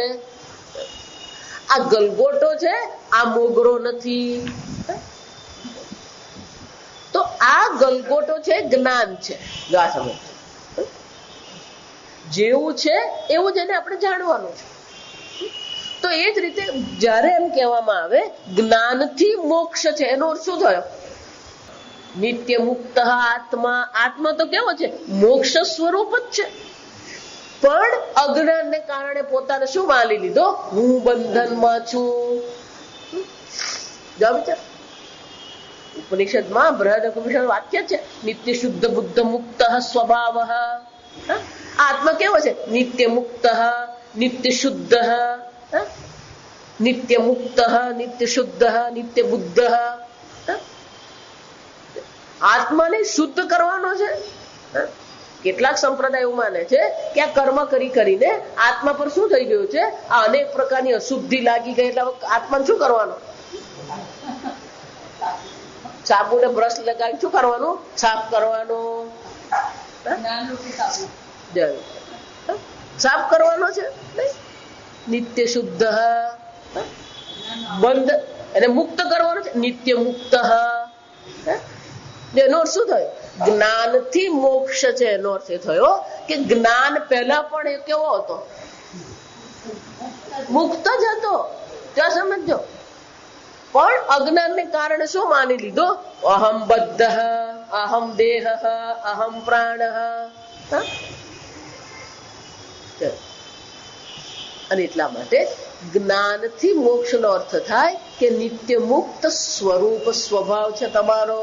આ ગલગોટો છે, આ મોગરો નથી. તો આ ગલગોટો છે, જ્ઞાન છે. જેવું છે એવું જ એને આપણે જાણવાનું છે. તો એ જ રીતે જ્યારે એમ કહેવામાં આવે જ્ઞાનથી મોક્ષ છે, એનો અર્થ શું થયો? નિત્ય મુક્ત આત્મા. આત્મા તો કેવો છે? મોક્ષ સ્વરૂપ જ છે. પણ અજ્ઞાનને કારણે પોતાને શું માની લીધો? હું બંધનમાં છું. જો વિચાર, ઉપનિષદમાં બૃહદ ઉપનિષદ વાક્ય છે, નિત્ય શુદ્ધ બુદ્ધ મુક્ત સ્વભાવ. આત્મા કેવો છે? નિત્ય મુક્ત, નિત્ય શુદ્ધ, નિત્ય મુક્ત, નિત્ય શુદ્ધ, નિત્ય બુદ્ધ. આત્માને શુદ્ધ કરવાનો છે. કેટલાક સંપ્રદાય એવું માને છે કે આ કર્મ કરી કરીને આત્મા પર શું થઈ ગયું છે? આ અનેક પ્રકારની અશુદ્ધિ લાગી ગઈ, એટલે આત્માને શું કરવાનું? સાબુ ને બ્રશ લગાવી શું કરવાનું? સાફ કરવાનું. સાફ કરવાનો છે. નિત્ય શુદ્ધ, બંધ અને મુક્ત કરવાનો છે. નિત્ય મુક્ત. એનો અર્થ શું થયો? જ્ઞાનથી મોક્ષ છે. એનો અર્થ એ થયો કે જ્ઞાન પહેલા પણ એ કેવો હતો? મુક્ત જ હતો. ત્યાં સમજો. પણ અજ્ઞાનને કારણે શું માની લીધો? અહમ બદ્ધ, અહમ દેહ, અહમ પ્રાણ. અને એટલા માટે જ્ઞાનથી મોક્ષનો અર્થ થાય કે નિત્ય મુક્ત સ્વરૂપ સ્વભાવ છે તમારો.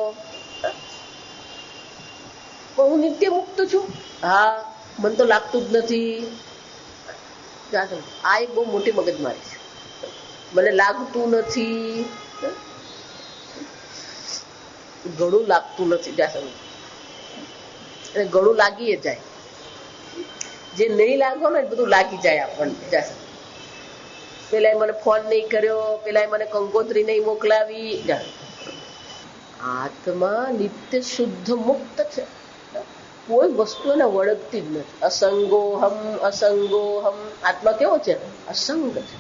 હું નિત્ય મુક્ત છું. હા, મને તો લાગતું જ નથી. આ એક બહુ મોટી મગજમારી છે. મને લાગતું નથી, ઘણું લાગતું નથી. જ્યાં અને ઘણું લાગી જાય. જે નહીં લાગો ને બધું લાગી જાય આપણને. પેલા મને ફોન નહીં કર્યો, પેલા મને કંકોત્રી નહીં મોકલાવી. આત્મા નિત્ય શુદ્ધ મુક્ત છે. કોઈ વસ્તુ એને વળગતી જ નથી. અસંગોહમ, અસંગોહમ. આત્મા કેવો છે? અસંગ છે.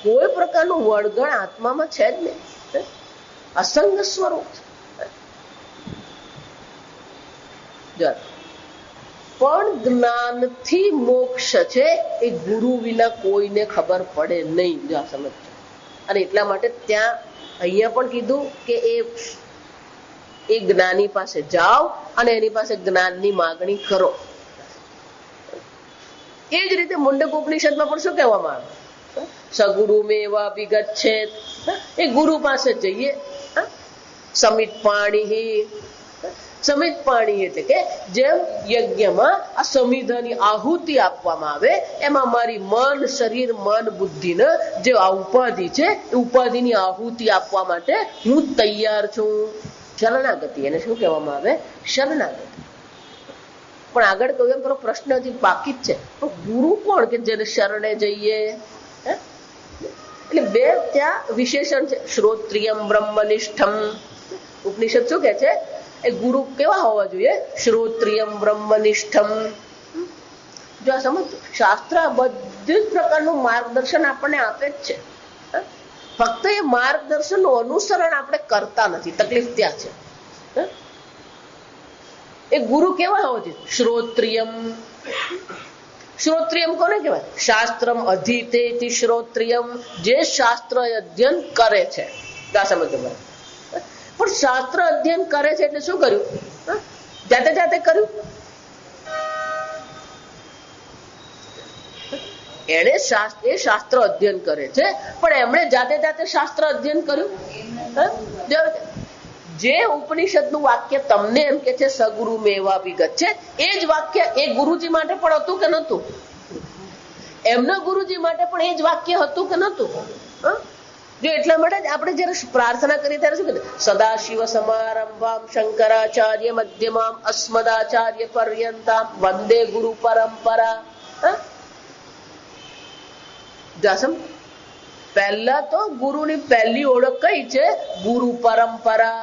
કોઈ પ્રકારનું વળગણ આત્મામાં છે જ નહીં. અસંગ સ્વરૂપ છે. પણ જ્ઞાનથી મોક્ષ છે એ ગુરુ વિના કોઈને ખબર પડે નહીં. જો સમજ. અને એટલા માટે ત્યાં અહીંયા પણ કીધું કે એ જ્ઞાની પાસે જાઓ અને એની પાસે જ્ઞાનની માગણી કરો. એ જ રીતે મુંડક ઉપનિષદમાં પણ શું કહેવામાં આવે? સગુરુ મેવા વિગચ્છેત. એ ગુરુ પાસે જઈએ. સમિત પાણી. સમિત પાણી એટલે કે જેમ યજ્ઞમાં આ સમિધાની આહુતિ આપવામાં આવે, એમાં મારી મન, શરીર, મન, બુદ્ધિને જે આ ઉપાધિ છે એ ઉપાધિની આહુતિ આપવા માટે હું તૈયાર છું. શરણાગતિ, એને શું કહેવામાં આવે? શરણાગતિ. પણ આગળ કહ્યું એમ પ્રશ્ન હજી બાકી જ છે. પણ ગુરુ કોણ કે જેને શરણે જઈએ? એટલે બે ત્યાં વિશેષણ છે. શ્રોત્રિયમ બ્રહ્મનિષ્ઠમ. ઉપનિષદ શું કે છે? એ ગુરુ કેવા હોવા જોઈએ? શ્રોત્રિયમ બ્રહ્મનિષ્ઠમ. જો આ સમજ, શાસ્ત્ર બધું જ પ્રકારનું માર્ગદર્શન આપણને આપે જ છે. ફક્ત એ માર્ગદર્શનનું અનુસરણ આપણે કરતા નથી. તકલીફ ત્યાં છે. એ ગુરુ કેવા હોવા જોઈએ? શ્રોત્રિયમ. શ્રોત્રિયમ કોને કહેવાય? શાસ્ત્રમ અધીતે શ્રોત્રિયમ. જે શાસ્ત્ર અધ્યયન કરે છે. સમજો. પણ શાસ્ત્ર અધ્યયન કરે છે એટલે શું કર્યું? જાતે જાતે કર્યું? એને શાસ્ત્ર અધ્યયન કરે છે, પણ એમણે જાતે જાતે શાસ્ત્ર અધ્યયન કર્યું? જે ઉપનિષદનું વાક્ય તમને એમ કે છે સગુરુ મેવા વિગત છે, એ જ વાક્ય એ ગુરુજી માટે પણ હતું કે નતું? એમના ગુરુજી માટે પણ એ જ વાક્ય હતું કે નતું? જો એટલા માટે જ આપણે જયારે પ્રાર્થના કરીએ ત્યારે શું કહીએ? સદાશિવ સમારંભામ શંકરાચાર્ય મધ્યમામ અસ્મદાચાર્ય પર્યંતામ વંદે ગુરુ પરંપરા. પહેલા તો ગુરુની પહેલી ઓળખ કઈ છે? ગુરુ પરંપરા.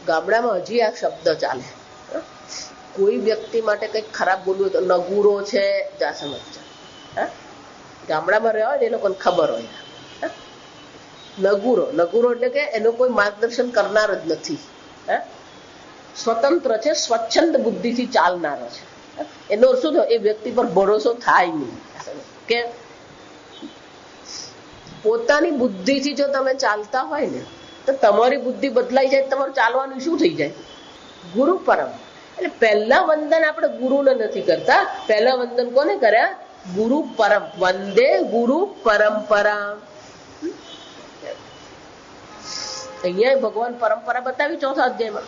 ગામડામાં હજી આ શબ્દ ચાલે. કોઈ વ્યક્તિ માટે કઈક ખરાબ બોલવું તો નગુરો છે. જા સમજ. ગામડામાં રહ્યા હોય ને એ લોકોને ખબર હોય. નગુરો, નગુરો એટલે કે એનું કોઈ માર્ગદર્શન કરનાર જ નથી. સ્વતંત્ર છે, સ્વચ્છંદ બુદ્ધિથી ચાલનારો છે. એનો શું થયો? એ વ્યક્તિ પર ભરોસો થાય નહીં. કે પોતાની બુદ્ધિથી જો તમે ચાલતા હોય ને તો તમારી બુદ્ધિ બદલાઈ જાય, તમારું ચાલવાનું શું થઈ જાય? ગુરુ પરમ. એટલે પહેલા વંદન આપણે ગુરુને નથી કરતા, પહેલા વંદન કોને કર્યા? ગુરુ પરમ. વંદે ગુરુ પરંપરા. અહીંયા ભગવાન પરંપરા બતાવી ચોથા અધ્યાયમાં.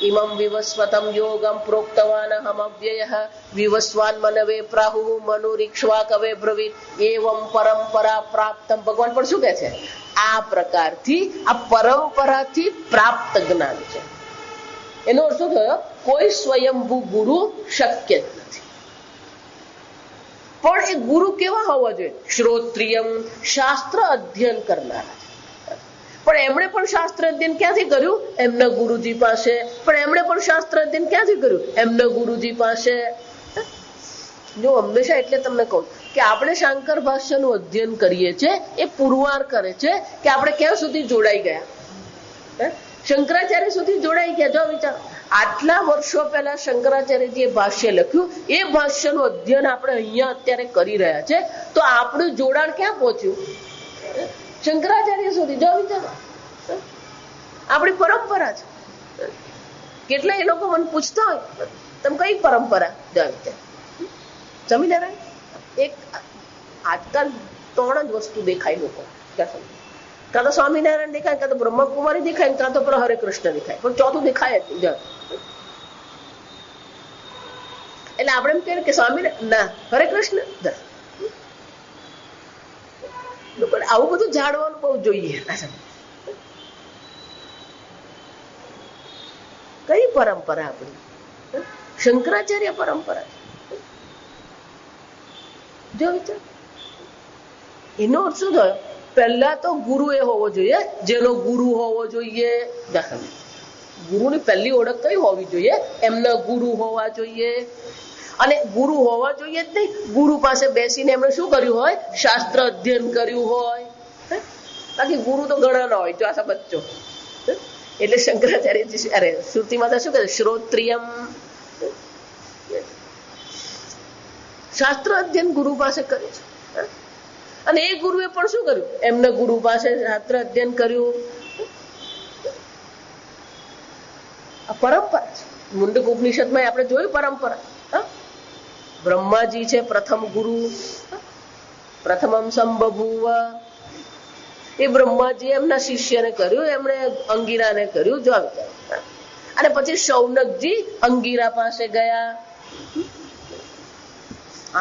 ઇમમ વિવસ્વતમ યોગમ પ્રોક્તવાન અહમ અવ્યયઃ વિવસ્વાન મનવે પ્રાહુ મનુરીક્ષ્વા કવે બ્રવીત એવમ પરંપરા પ્રાપ્તમ. ભગવાન પણ શું કહે છે? આ પ્રકારથી, આ પરંપરાથી પ્રાપ્ત જ્ઞાન છે. એનો અર્થ શું થયો? કોઈ સ્વયંભૂ ગુરુ શક્ય જ નથી. પણ એ ગુરુ કેવા હોવા જોઈએ? શ્રોત્રિયમ, શાસ્ત્ર અધ્યયન કરનારા. પણ એમણે પણ શાસ્ત્ર અધ્યયન ક્યાંથી કર્યું? એમના ગુરુજી પાસે. પણ એમણે પણ શાસ્ત્ર અધ્યયન ક્યાંથી કર્યું? એમના ગુરુજી પાસે. જો હંમેશા એટલે તમને કહું કે આપણે શાંકર ભાષ્યનું અધ્યયન કરીએ છીએ, એ પુરવાર કરે છે કે આપણે ક્યાં સુધી જોડાઈ ગયા. શંકરાચાર્ય સુધી જોડાઈ ગયા. જો વિચાર, આટલા વર્ષો પહેલા શંકરાચાર્યજીએ ભાષ્ય લખ્યું, એ ભાષ્યનું અધ્યયન આપણે અહીંયા અત્યારે કરી રહ્યા છે, તો આપણું જોડાણ ક્યાં પહોંચ્યું? શંકરાચાર્ય સુધી. જો વિચારો, આપણી પરંપરા છે. કેટલા એ લોકો મને પૂછતા હોય, તમે કઈ પરંપરા? જો વિચાર, સ્વામિનારાયણ. એક આજકાલ 3 જ વસ્તુ દેખાય લોકો. કાં તો સ્વામિનારાયણ દેખાય, કાં તો બ્રહ્મકુમારી દેખાય, કાં તો હરે કૃષ્ણ દેખાય, પણ ચોથું દેખાય જ નહીં. એટલે આપણે એમ કહીએ કે સ્વામિનારાયણ ના, હરે કૃષ્ણ. આવું બધું જાણવાનું બહુ જોઈએ. કઈ પરંપરા આપણી? શંકરાચાર્ય પરંપરા. જો વિચાર, એનો અર્થ શું થયો? પહેલા તો ગુરુ એ હોવો જોઈએ જેનો ગુરુ હોવો જોઈએ. ગુરુની પહેલી ઓળખ કઈ હોવી જોઈએ? એમના ગુરુ હોવા જોઈએ. અને ગુરુ હોવા જોઈએ જ નહીં, ગુરુ પાસે બેસીને એમણે શું કર્યું હોય? શાસ્ત્ર અધ્યયન કર્યું હોય. બાકી ગુરુ તો ઘણા ના હોય. જો આ સમજો. એટલે શંકરાચાર્યજી, અરે શ્રુતિ માતા શું કહે? શ્રોત્રિયમ. શાસ્ત્ર અધ્યયન ગુરુ પાસે કર્યું છે. અને એ ગુરુએ પણ શું કર્યું? એમના ગુરુ પાસે શાસ્ત્ર અધ્યયન કર્યું. આ પરંપરા છે. મુંડક ઉપનિષદમાં આપણે જોયું પરંપરા. બ્રહ્માજી છે પ્રથમ ગુરુ. પ્રથમમ સંબભૂવ. એ બ્રહ્માજી એમના શિષ્યને કર્યું, એમણે અંગીરાને કર્યું. જો અને પછી શૌનકજી અંગીરા પાસે ગયા.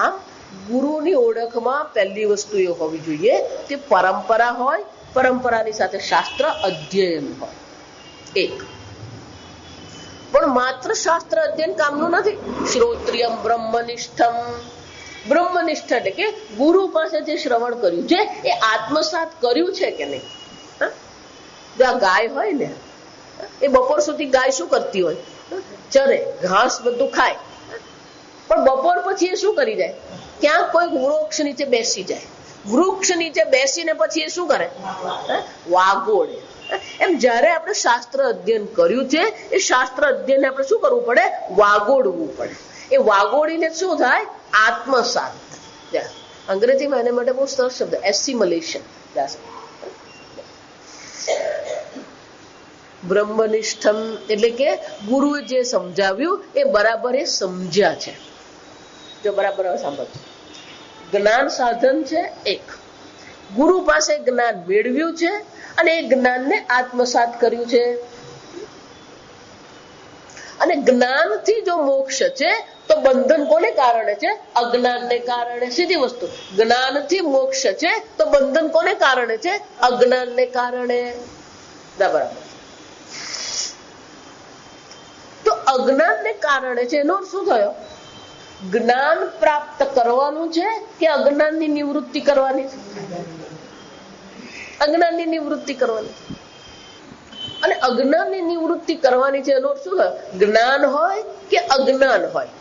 આમ ગુરુની ઓળખમાં પહેલી વસ્તુ એ હોવી જોઈએ કે પરંપરા હોય, પરંપરાની સાથે શાસ્ત્ર અધ્યયન હોય. એક પણ માત્ર શાસ્ત્ર અધ્યયન કામનું નથી. શ્રોત્રિયમ બ્રહ્મનિષ્ઠમ. બ્રહ્મનિષ્ઠ એટલે કે ગુરુ પાસે જે શ્રવણ કર્યું છે એ આત્મસાત કર્યું છે કે નહીં. જો આ ગાય હોય ને, એ બપોર સુધી ગાય શું કરતી હોય? ચરે, ઘાસ બધું ખાય. પણ બપોર પછી એ શું કરી જાય? ક્યાંક કોઈ વૃક્ષ નીચે બેસી જાય. વૃક્ષ નીચે બેસીને પછી એ શું કરે? વાગોળે. એમ જયારે આપણે શાસ્ત્ર અધ્યયન કર્યું છે, એ શાસ્ત્ર અધ્યયન આપણે શું કરવું પડે? વાગોડવું પડે. એ વાગોડીને શું થાય? આત્મસાત. અંગ્રેજીમાં એને માટે બહુ સરસ શબ્દ એસિમલેશન. બ્રહ્મનિષ્ઠમ એટલે કે ગુરુએ જે સમજાવ્યું એ બરાબર એ સમજ્યા છે. જો બરાબર સાંભળજો, જ્ઞાન સાધન છે એક. ગુરુ પાસે જ્ઞાન મેળવ્યું છે અને એ જ્ઞાનને આત્મસાત કર્યું છે. અને જ્ઞાનથી જો મોક્ષ છે તો બંધન કોને કારણે છે? અજ્ઞાનને કારણે. સીધી વસ્તુ, જ્ઞાનથી મોક્ષ છે તો બંધન કોને કારણે છે? અજ્ઞાનને કારણે. બરાબર. તો અજ્ઞાનને કારણે છે એનો શું થયો? જ્ઞાન પ્રાપ્ત કરવાનું છે કે અજ્ઞાનની નિવૃત્તિ કરવાની છે? અજ્ઞાનની નિવૃત્તિ કરવાની છે. અને અજ્ઞાનની નિવૃત્તિ કરવાની છે એનો શું થયો? જ્ઞાન હોય કે અજ્ઞાન હોય,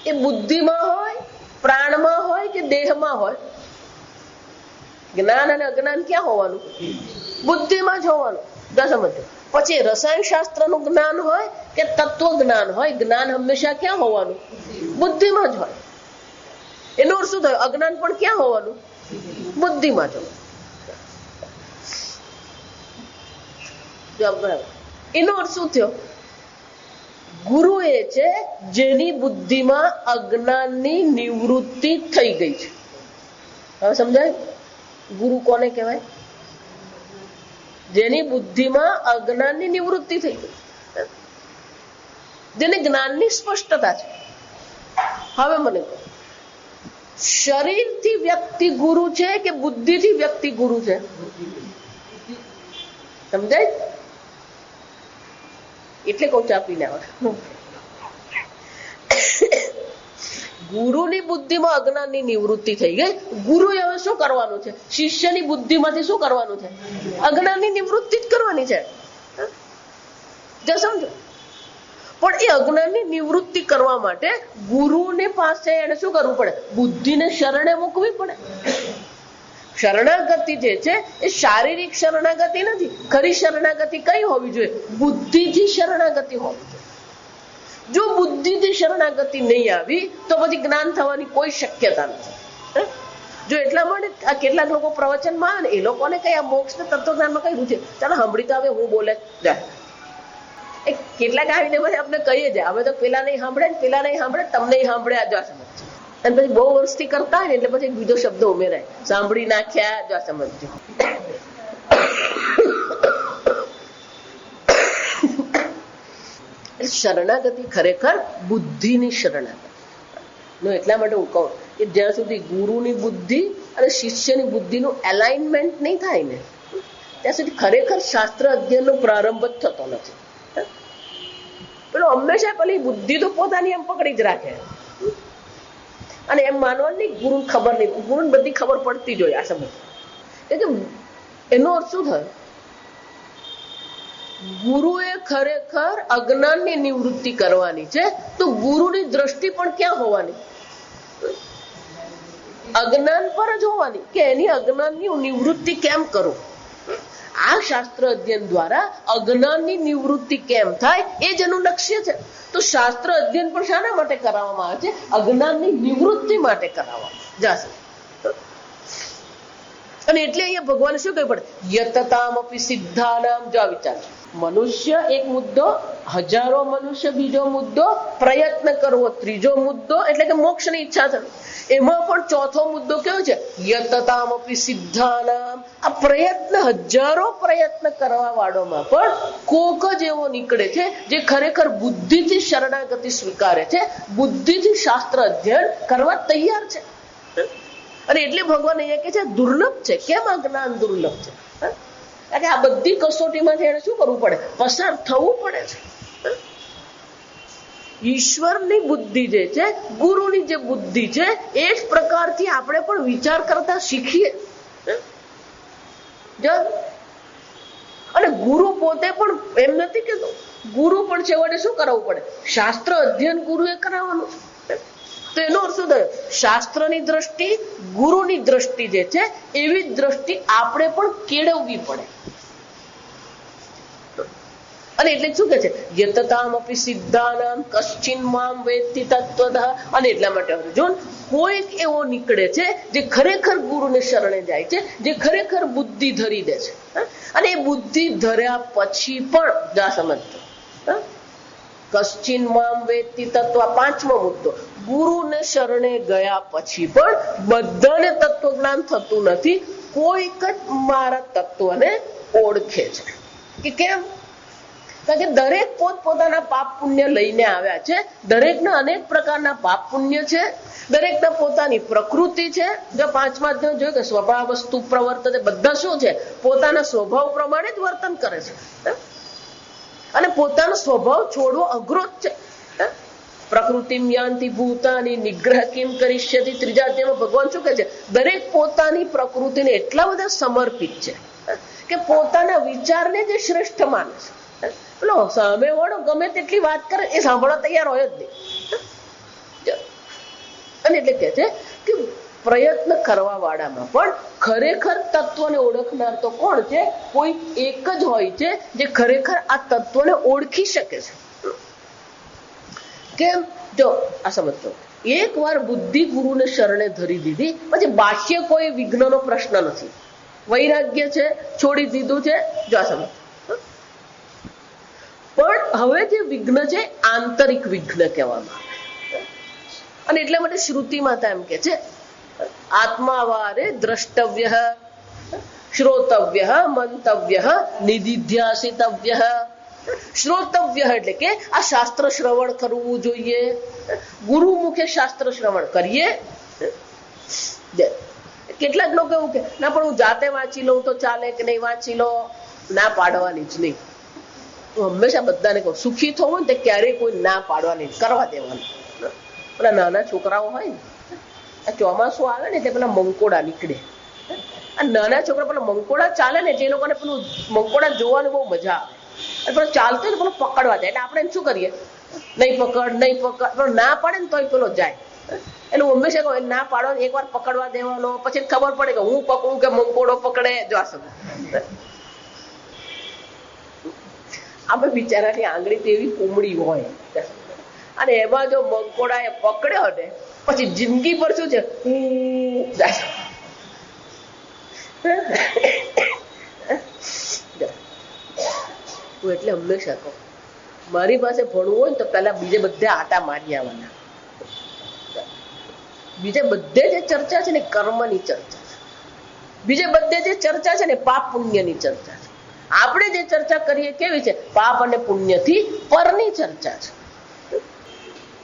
એ બુદ્ધિમાં હોય, પ્રાણમાં હોય કે દેહમાં હોય, જ્ઞાન અને અજ્ઞાન ક્યાં હોવાનું? બુદ્ધિમાં જ હોવાનું. સમજો. પછી રસાયણ શાસ્ત્ર નું જ્ઞાન હોય કે તત્વ જ્ઞાન હોય, જ્ઞાન હંમેશા ક્યાં હોવાનું? બુદ્ધિમાં જ હોય. એનો શું થયો? અજ્ઞાન પણ ક્યાં હોવાનું? બુદ્ધિમાં જ. એનો અર્થ શું થયો? ગુરુ એ છે જેની બુદ્ધિમાં અજ્ઞાનની નિવૃત્તિ થઈ ગઈ છે. હવે સમજાય? ગુરુ કોને કહેવાય? જેની બુદ્ધિમાં અજ્ઞાનની નિવૃત્તિ થઈ ગઈ, જેને જ્ઞાનની સ્પષ્ટતા છે. હવે મને કહો, શરીરથી વ્યક્તિ ગુરુ છે કે બુદ્ધિથી વ્યક્તિ ગુરુ છે? સમજાય? એટલે કહું ચા પીને આવે. ગુરુની બુદ્ધિમાં અજ્ઞાનની નિવૃત્તિ થઈ ગઈ. ગુરુ હવે શું કરવાનું છે? શિષ્યની બુદ્ધિમાંથી શું કરવાનું છે? અજ્ઞાનની નિવૃત્તિ જ કરવાની છે. સમજો? પણ એ અજ્ઞાનની નિવૃત્તિ કરવા માટે ગુરુને પાસે એને શું કરવું પડે? બુદ્ધિને શરણે મૂકવી પડે. શરણાગતિ જે છે એ શારીરિક શરણાગતિ નથી. ખરી શરણાગતિ કઈ હોવી જોઈએ? બુદ્ધિથી શરણાગતિ હોવી જોઈએ. જો બુદ્ધિથી શરણાગતિ નહીં આવી તો પછી જ્ઞાન થવાની કોઈ શક્યતા નથી. જો એટલા માટે આ કેટલાક લોકો પ્રવચનમાં આવે ને, એ લોકોને કઈ આ મોક્ષ તત્વજ્ઞાનમાં કઈ રૂચે, ચાલો સાંભળી તો હવે હું બોલે જાય. કેટલાક આવીને પછી આપણે કહીએ જાય, હવે તો પેલા નહીં સાંભળે ને પેલા નહીં સાંભળે, તમને સાંભળે આ જો સમજ. અને પછી બહુ વર્ષથી કરતા હોય ને એટલે પછી બીજો શબ્દ ઉમેરાય, સાંભળી નાખ્યા જો સમજજો. શરણાગતિ ખરેખર બુદ્ધિની શરણાગતિ. એટલા માટે હું કહું કે જ્યાં સુધી ગુરુની બુદ્ધિ અને શિષ્યની બુદ્ધિનું એલાઇનમેન્ટ નહીં થાય ને ત્યાં સુધી ખરેખર શાસ્ત્ર અધ્યયનનો પ્રારંભ જ થતો નથી. પેલો હંમેશા પેલી બુદ્ધિ તો પોતાની એમ પકડી જ રાખે અને એમ માનવાની ગુરુ ખબર નહીં, ગુરુને બધી ખબર પડતી જ હોય. આ સમજ એટલે એનો અર્થ શું થાય? ગુરુએ ખરેખર અજ્ઞાનની નિવૃત્તિ કરવાની છે તો ગુરુની દ્રષ્ટિ પણ ક્યાં હોવાની? અજ્ઞાન પર જ હોવાની કે એની અજ્ઞાનની નિવૃત્તિ કેમ કરું. આ શાસ્ત્ર અધ્યયન દ્વારા અજ્ઞાનની નિવૃત્તિ કેમ થાય એ જ એનું લક્ષ્ય છે. તો શાસ્ત્ર અધ્યયન પણ શાના માટે કરાવવામાં આવે છે? અજ્ઞાનની નિવૃત્તિ માટે કરાવવામાં જશે. અને એટલે અહીંયા ભગવાન શું કહ્યું પડે? યતતામપી સિદ્ધાનામ. જો વિચાર, મનુષ્ય એક મુદ્દો, હજારો મનુષ્ય બીજો મુદ્દો, પ્રયત્ન કરવો ત્રીજો મુદ્દો, એટલે કે મોક્ષની ઈચ્છા થવી. એમાં પણ ચોથો મુદ્દો કેવો છે? યતતામપી સિદ્ધાનામ. આ પ્રયત્ન, હજારો પ્રયત્ન કરવા વાળોમાં પણ કોક જ એવો નીકળે છે જે ખરેખર બુદ્ધિથી શરણાગતિ સ્વીકારે છે, બુદ્ધિથી શાસ્ત્ર અધ્યયન કરવા તૈયાર છે. અને એટલે ભગવાન અહીંયા કે છે દુર્લભ છે. કેમ આ જ્ઞાન દુર્લભ છે? કારણ કે આ બધી કસોટીમાંથી એને શું કરવું પડે? પસાર થવું પડે છે. ઈશ્વરની બુદ્ધિ જે છે, ગુરુની જે બુદ્ધિ છે, એ જ પ્રકારથી આપણે પણ વિચાર કરતા શીખીએ. અને ગુરુ પોતે પણ એમ નથી કેતો, ગુરુ પણ છેવટે શું કરાવવું પડે? શાસ્ત્ર અધ્યયન ગુરુએ કરાવવાનું છે. તો એનો અર્થ શું થયો? શાસ્ત્રની દ્રષ્ટિ, ગુરુની દ્રષ્ટિ જે છે એવી જ દ્રષ્ટિ આપણે પણ કેળવવી પડે. અને એટલે શું કે છે? યતતામપી સિદ્ધાનામ કશ્ચિન મામ વેત્તિ તત્વતઃ. અને એટલા માટે અર્જુન, કોઈક એવો નીકળે છે જે ખરેખર ગુરુને શરણે જાય છે, જે ખરેખર બુદ્ધિ ધરી દે છે. અને એ બુદ્ધિ ધર્યા પછી પણ સમજતો કશ્ચિન મામ વેત્તિ તત્વ. પાંચમો મુદ્દો, ગુરુને શરણે ગયા પછી પણ બધાને તત્વજ્ઞાન થતું નથી. કોઈક જ મારા તત્વને ઓળખે છે. કે કેમ? કારણ કે દરેક પોતપોતાના પાપ પુણ્ય લઈને આવ્યા છે. દરેકના અનેક પ્રકારના પાપ પુણ્ય છે. દરેકના પોતાની પ્રકૃતિ છે. જો પાંચમા અધ્યાય જોયું કે સ્વભાવ વસ્તુ પ્રવર્તન, બધા શું છે? પોતાના સ્વભાવ પ્રમાણે જ વર્તન કરે છે. અને પોતાનો સ્વભાવ છોડવો અઘરો જ છે. પ્રકૃતિ યાંતિ ભૂતાની નિગ્રહ કેમ કરીષ્યતિ. ત્રીજા અધ્યાયમાં ભગવાન શું કહે છે? દરેક પોતાની પ્રકૃતિને એટલા બધા સમર્પિત છે કે પોતાના વિચારને જે શ્રેષ્ઠ માને છે. પેલો સામે વાળો ગમે તેટલી વાત કરે એ સાંભળવા તૈયાર હોય જ નહીં. અને એટલે કે છે કે પ્રયત્ન કરવા વાળામાં પણ ખરેખર તત્વને ઓળખનાર તો કોણ છે? કોઈ એક જ હોય છે જે ખરેખર આ તત્વને ઓળખી શકે છે. કેમ? જો આ સમજો, એક વાર બુદ્ધિ ગુરુને શરણે ધરી દીધી પછી બાહ્ય કોઈ વિઘ્નનો પ્રશ્ન નથી. વૈરાગ્ય છે, છોડી દીધું છે. જો આ સમજ, હવે જે વિઘ્ન છે આંતરિક વિઘ્ન કહેવામાં આવે. અને એટલા માટે શ્રુતિમાં એમ કે છે આત્માવારે દ્રષ્ટવ્ય, શ્રોતવ્ય, મંતવ્ય, નિધિધ્યાસિતવ્ય. શ્રોતવ્ય એટલે કે આ શાસ્ત્ર શ્રવણ કરવું જોઈએ, ગુરુ મુખે શાસ્ત્ર શ્રવણ કરીએ. કેટલાક લોકો એવું કે ના પણ હું જાતે વાંચી લઉં તો ચાલે કે નહીં, વાંચી લો, ના પાડવાની જ નહીં. હું હંમેશા બધાને કહું સુખી થવું ને તે ક્યારેય કોઈ ના પાડવાની, કરવા દેવાનું. પેલા નાના છોકરાઓ હોય ને, આ ચોમાસું આવે ને એટલે પેલા મંકોડા નીકળે. આ નાના છોકરા પેલા મંકોડા ચાલે ને જે લોકોને પેલું મંકોડા જોવાની બહુ મજા આવે. અને પેલો ચાલતો ને પેલો પકડવા જાય એટલે આપણે એમ શું કરીએ, નહીં પકડ નહીં પકડ. પેલો ના પાડે ને તોય પેલો જાય. એટલે હું હંમેશા કહું ના પાડવાનો, એક વાર પકડવા દેવાનો, પછી ખબર પડે કે હું પકડું કે મંકોડો પકડે. જો આ આપણે બિચારાની આંગળી તો એવી કુમળી હોય અને એમાં જો મંકોડા એ પકડ્યો ને પછી જિંદગી પર શું છે એટલે હંમેશા કહું મારી પાસે ભણવું હોય ને તો પેલા બીજે બધે આટા મારી આવવાના. બીજે બધે જે ચર્ચા છે ને કર્મની ચર્ચા છે, બીજે બધે જે ચર્ચા છે ને પાપ પુણ્યની ચર્ચા છે. આપણે જે ચર્ચા કરીએ કેવી છે, પાપ અને પુણ્યથી પરની ચર્ચા છે.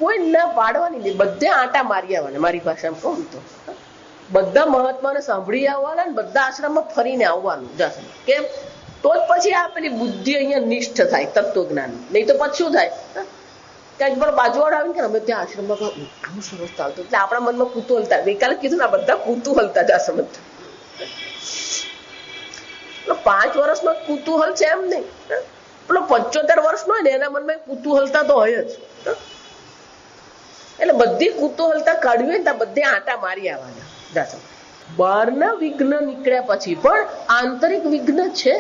કોઈ ના પાડવાની નહીં, બધે આટા મારી આવવાના. મારી ભાષામાં કહું તો બધા મહાત્માને સાંભળી આવવાના ને બધા આશ્રમમાં ફરીને આવવાનું. કેમ? તો જ પછી આ પેલી બુદ્ધિ અહીંયા નિષ્ઠ થાય તત્વજ્ઞાન. નહીં તો પછી શું થાય, ક્યાંક પણ બાજુવાળા આવીને કે અમે ત્યાં આશ્રમમાં એટલું સરસ ચાલતું, એટલે આપણા મનમાં કુતૂહલતા. ગઈકાલે કીધું ને બધા કુતૂહલતા જ આ સમજતા. 5 વર્ષમાં કુતૂહલ છે એમ નહીં, પેલો 75 વર્ષનો હોય ને એના મનમાં કુતૂહલતા તો હોય જ. એટલે બધી કુતૂહલતા કાઢવી હોય ને ત્યાં બધે આટા મારી આવવાના. બહારના વિઘ્ન નીકળ્યા પછી પણ આંતરિક વિઘ્ન છે.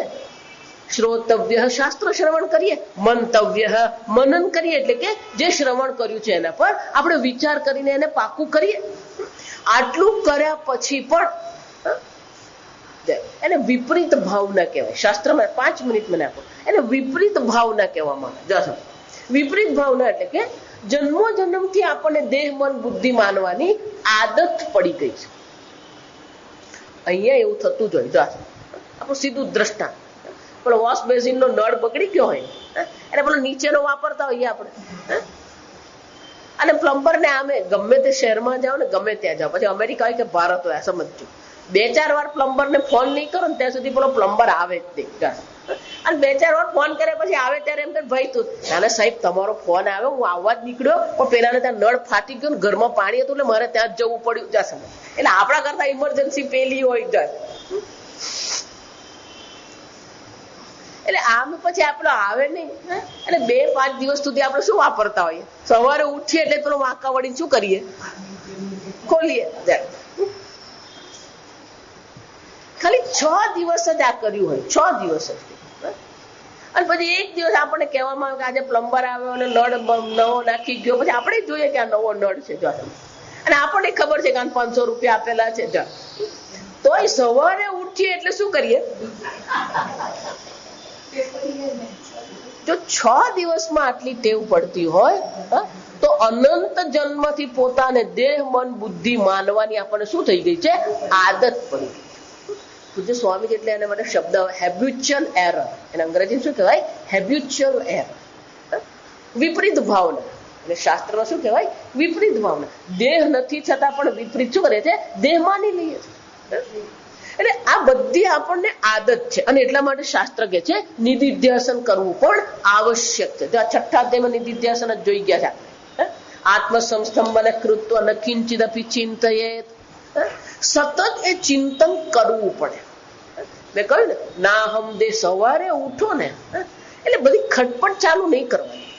શ્રોતવ્ય શાસ્ત્ર શ્રવણ કરીએ, મંતવ્ય મનન કરીએ એટલે કે જે શ્રવણ કર્યું છે એના પર આપણે વિચાર કરીને એને પાકું કરીએ. આટલું કર્યા પછી પણ એને વિપરીત ભાવના કહેવાય. શાસ્ત્રમાં 5 મિનિટ મને આપો, એને વિપરીત ભાવના કહેવામાં આવે. વિપરીત ભાવના એટલે કે જન્મો જન્મથી આપણને દેહ મન બુદ્ધિ માનવાની આદત પડી ગઈ છે. અહીંયા એવું થતું જ હોય. આપણું સીધું દ્રષ્ટાંત, પેલો વોશ બેસિન નો નળ બગડી ગયો હોય એટલે પેલો નીચેનો વાપરતા હોઈએ આપણે. અને પ્લમ્બર ને આમે ગમે તે શહેરમાં જાઓ ને ગમે ત્યાં જાઓ, પછી અમેરિકા હોય કે ભારત હોય, સમજજો 2-4 વાર પ્લમ્બર ને ફોન નહીં કરો ને ત્યાં સુધી પેલો પ્લમ્બર આવે જ નહીં. અને 2-4 વાર ફોન કરે પછી આવે ત્યારે એમ કે ભાઈ તું નાના સાહેબ તમારો ફોન આવ્યો, હું આવવા જ નીકળ્યો પણ પેલાને ત્યાં નળ ફાટી ગયો ને ઘરમાં પાણી હતું એટલે મારે ત્યાં જ જવું પડ્યું. જશે એટલે આપણા કરતા ઇમરજન્સી પેલી હોય જાય. એટલે આમ પછી આપણો આવે નહીં. એટલે 2-5 દિવસ સુધી આપણે શું વાપરતા હોઈએ, સવારે ઉઠીએ એટલે પેલો વાંકા વળીને શું કરીએ, ખોલીએ. ખાલી 6 દિવસ જ આ કર્યું હોય, 6 દિવસ જ. અને પછી એક દિવસ આપણને કહેવામાં આવે કે આજે પ્લમ્બર આવ્યો અને નળ નવો નાખી ગયો, પછી આપણે જોઈએ કે આ નવો નળ છે અને આપણને ખબર છે કે આ 500 રૂપિયા આપેલા છે. તોય સવારે ઉઠીએ એટલે શું કરીએ, જો 6 દિવસમાં આટલી ટેવ પડતી હોય તો અનંત જન્મથી પોતાને દેહ મન બુદ્ધિ માનવાની આપણને શું થઈ ગઈ છે, આદત પડી ગઈ. પૂજ્ય સ્વામી એટલે એના માટે શબ્દ હેબ્યુચ્યુઅલ એરર, એને અંગ્રેજીમાં શું કહેવાય, હેબ્યુચ્યુઅલ એરર, વિપરીત ભાવના. અને શાસ્ત્રમાં શું કહેવાય, વિપરીત ભાવના. દેહ નથી છતાં પણ વિપરીત શું કરે છે, દેહ માની લઈએ છે. એટલે આ બધી આપણને આદત છે અને એટલા માટે શાસ્ત્ર કહે છે નિધિધ્યાસન કરવું પણ આવશ્યક છે. તો આ 6ઠા અધ્યાયમાં નિધિધ્યાસન જ જોઈ ગયા છે. આત્મસંસ્તંભન કૃત્વ ન કિંચિદપી ચિંતયેત. સતત એ ચિંતન કરવું પડે. મેં કહ્યું ને ના હમ દે, સવારે ઉઠો ને એટલે બધી ખટપટ ચાલુ નહીં કરવાની.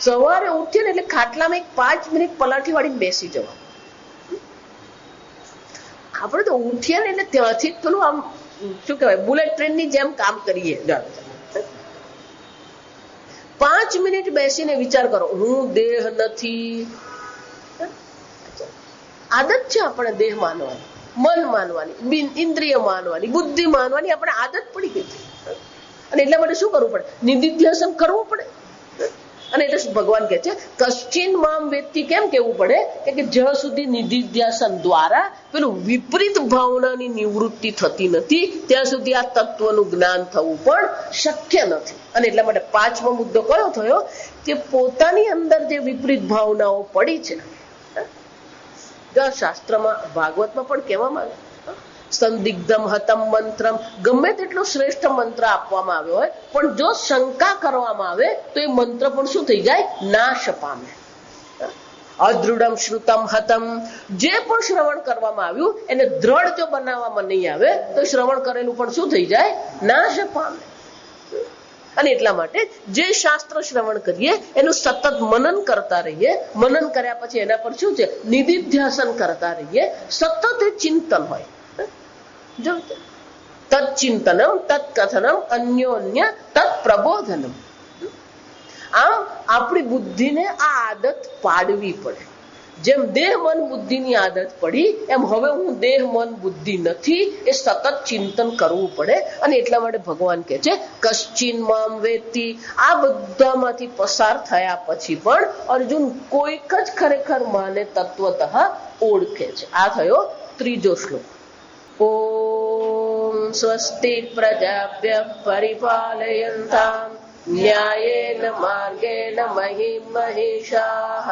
સવારે ઉઠીએ ને એટલે ખાટલામાં 5 મિનિટ પલાઠી વાળી બેસી જવા. આપણે તો ઉઠીએ ને એટલે ત્યાંથી પેલું આમ શું કહેવાય, બુલેટ ટ્રેન ની જેમ કામ કરીએ. 5 મિનિટ બેસીને વિચાર કરો, હું દેહ નથી. આદત છે આપણે દેહ માનવાની, મન માનવાની, ઇન્દ્રિય માનવાની, બુદ્ધિ માનવાની આપણે આદત પડી ગઈ છે. અને એટલા માટે શું કરવું પડે, નિધિધ્યાસન કરવું પડે. અને એટલે ભગવાન કહે છે કશ્ચિન મામ વેત્તિ. કેમ કેવું પડે કે જ્યાં સુધી નિધિધ્યાસન દ્વારા પેલું વિપરીત ભાવનાની નિવૃત્તિ થતી નથી ત્યાં સુધી આ તત્વનું જ્ઞાન થવું પણ શક્ય નથી. અને એટલા માટે પાંચમો મુદ્દો કયો થયો કે પોતાની અંદર જે વિપરીત ભાવનાઓ પડી છે, શાસ્ત્રમાં ભાગવતમાં પણ કહેવામાં આવે સંદિગ્ધમ હતમ મંત્રમ, ગમે તેટલો શ્રેષ્ઠ મંત્ર આપવામાં આવ્યો હોય પણ જો શંકા કરવામાં આવે તો એ મંત્ર પણ શું થઈ જાય? નાશ પામે. અદૃઢમ શ્રુતમ હતમ, જે પણ શ્રવણ કરવામાં આવ્યું એને દ્રઢ જો બનાવવામાં નહીં આવે તો શ્રવણ કરેલું પણ શું થઈ જાય? નાશ પામે. અને એટલા માટે જે શાસ્ત્ર શ્રવણ કરીએ એનું સતત મનન કરતા રહીએ, મનન કર્યા પછી એના પર શું છે? નિધિધ્યાસન કરતા રહીએ, સતત એ ચિંતન હોય. તત્ચિંતનમ તત્કથનમ અન્યોન્ય તત્ પ્રબોધનમ. આમ આપણી બુદ્ધિને આ આદત પાડવી પડે. જેમ દેહ મન બુદ્ધિની આદત પડી એમ હવે હું દેહ મન બુદ્ધિ નથી, એ સતત ચિંતન કરવું પડે. અને એટલા માટે ભગવાન કહે છે કશ્ચિન મામ વેત્તિ. આ બધામાંથી પસાર થયા પછી પણ અર્જુન કોઈક જ ખરેખર માને તત્વતઃ ઓળખે છે. આ થયો ત્રીજો શ્લોક. ઓમ સ્વસ્તિ પ્રજાભ્ય પરિપાલયન્તામ ન્યાયેન માર્ગેણ મહિમ મહિષાઃ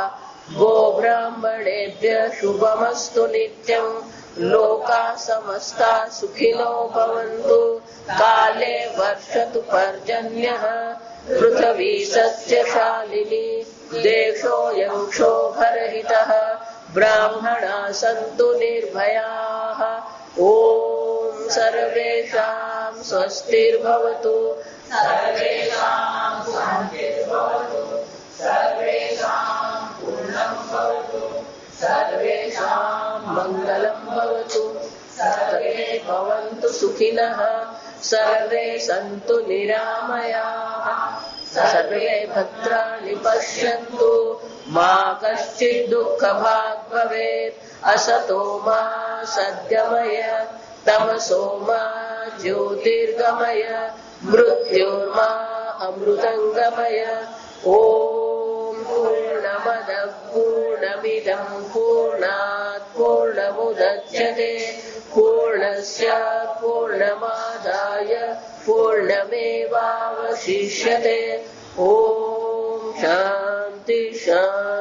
ગોબ્રાહ્મણેભ્ય શુભમસ્તુ નિત્યં લોકા સમસ્તા સુખિનો ભવન્તુ કાલે વર્ષતુ પર્જન્યઃ પૃથ્વી સસ્યશાલિની દેશોऽયં ક્ષોભરહિતઃ બ્રાહ્મણા સन्तુ નિર્ભયાઃ ઓમ સર્વેષાં સ્વસ્તિર્ભવતુ સર્વેષાં શાન્તિર્ભવતુ સર્વેષાં પૂર્ણં ભવતુ સર્વેષાં મંગલં ભવતુ સર્વે ભવन्तુ સુખિનઃ સર્વે સन्तુ નિરામયાઃ સર્વે ભદ્રાણિ પશ્યन्तુ મા કશ્ચિદ દુઃખભાગ ભવેत् અસતો મા સદ્ગમય તમસો મા જ્યોતિર્ગમય મૃત્યોર્મા અમૃતંગમય. ઓમ પૂર્ણમદ પૂર્ણમિદં પૂર્ણાત પૂર્ણમુદચ્યતે પૂર્ણસ્ય પૂર્ણમાદાય પૂર્ણમેવાવશિષ્યતે. ઓમ શાંતિ શાંતિ.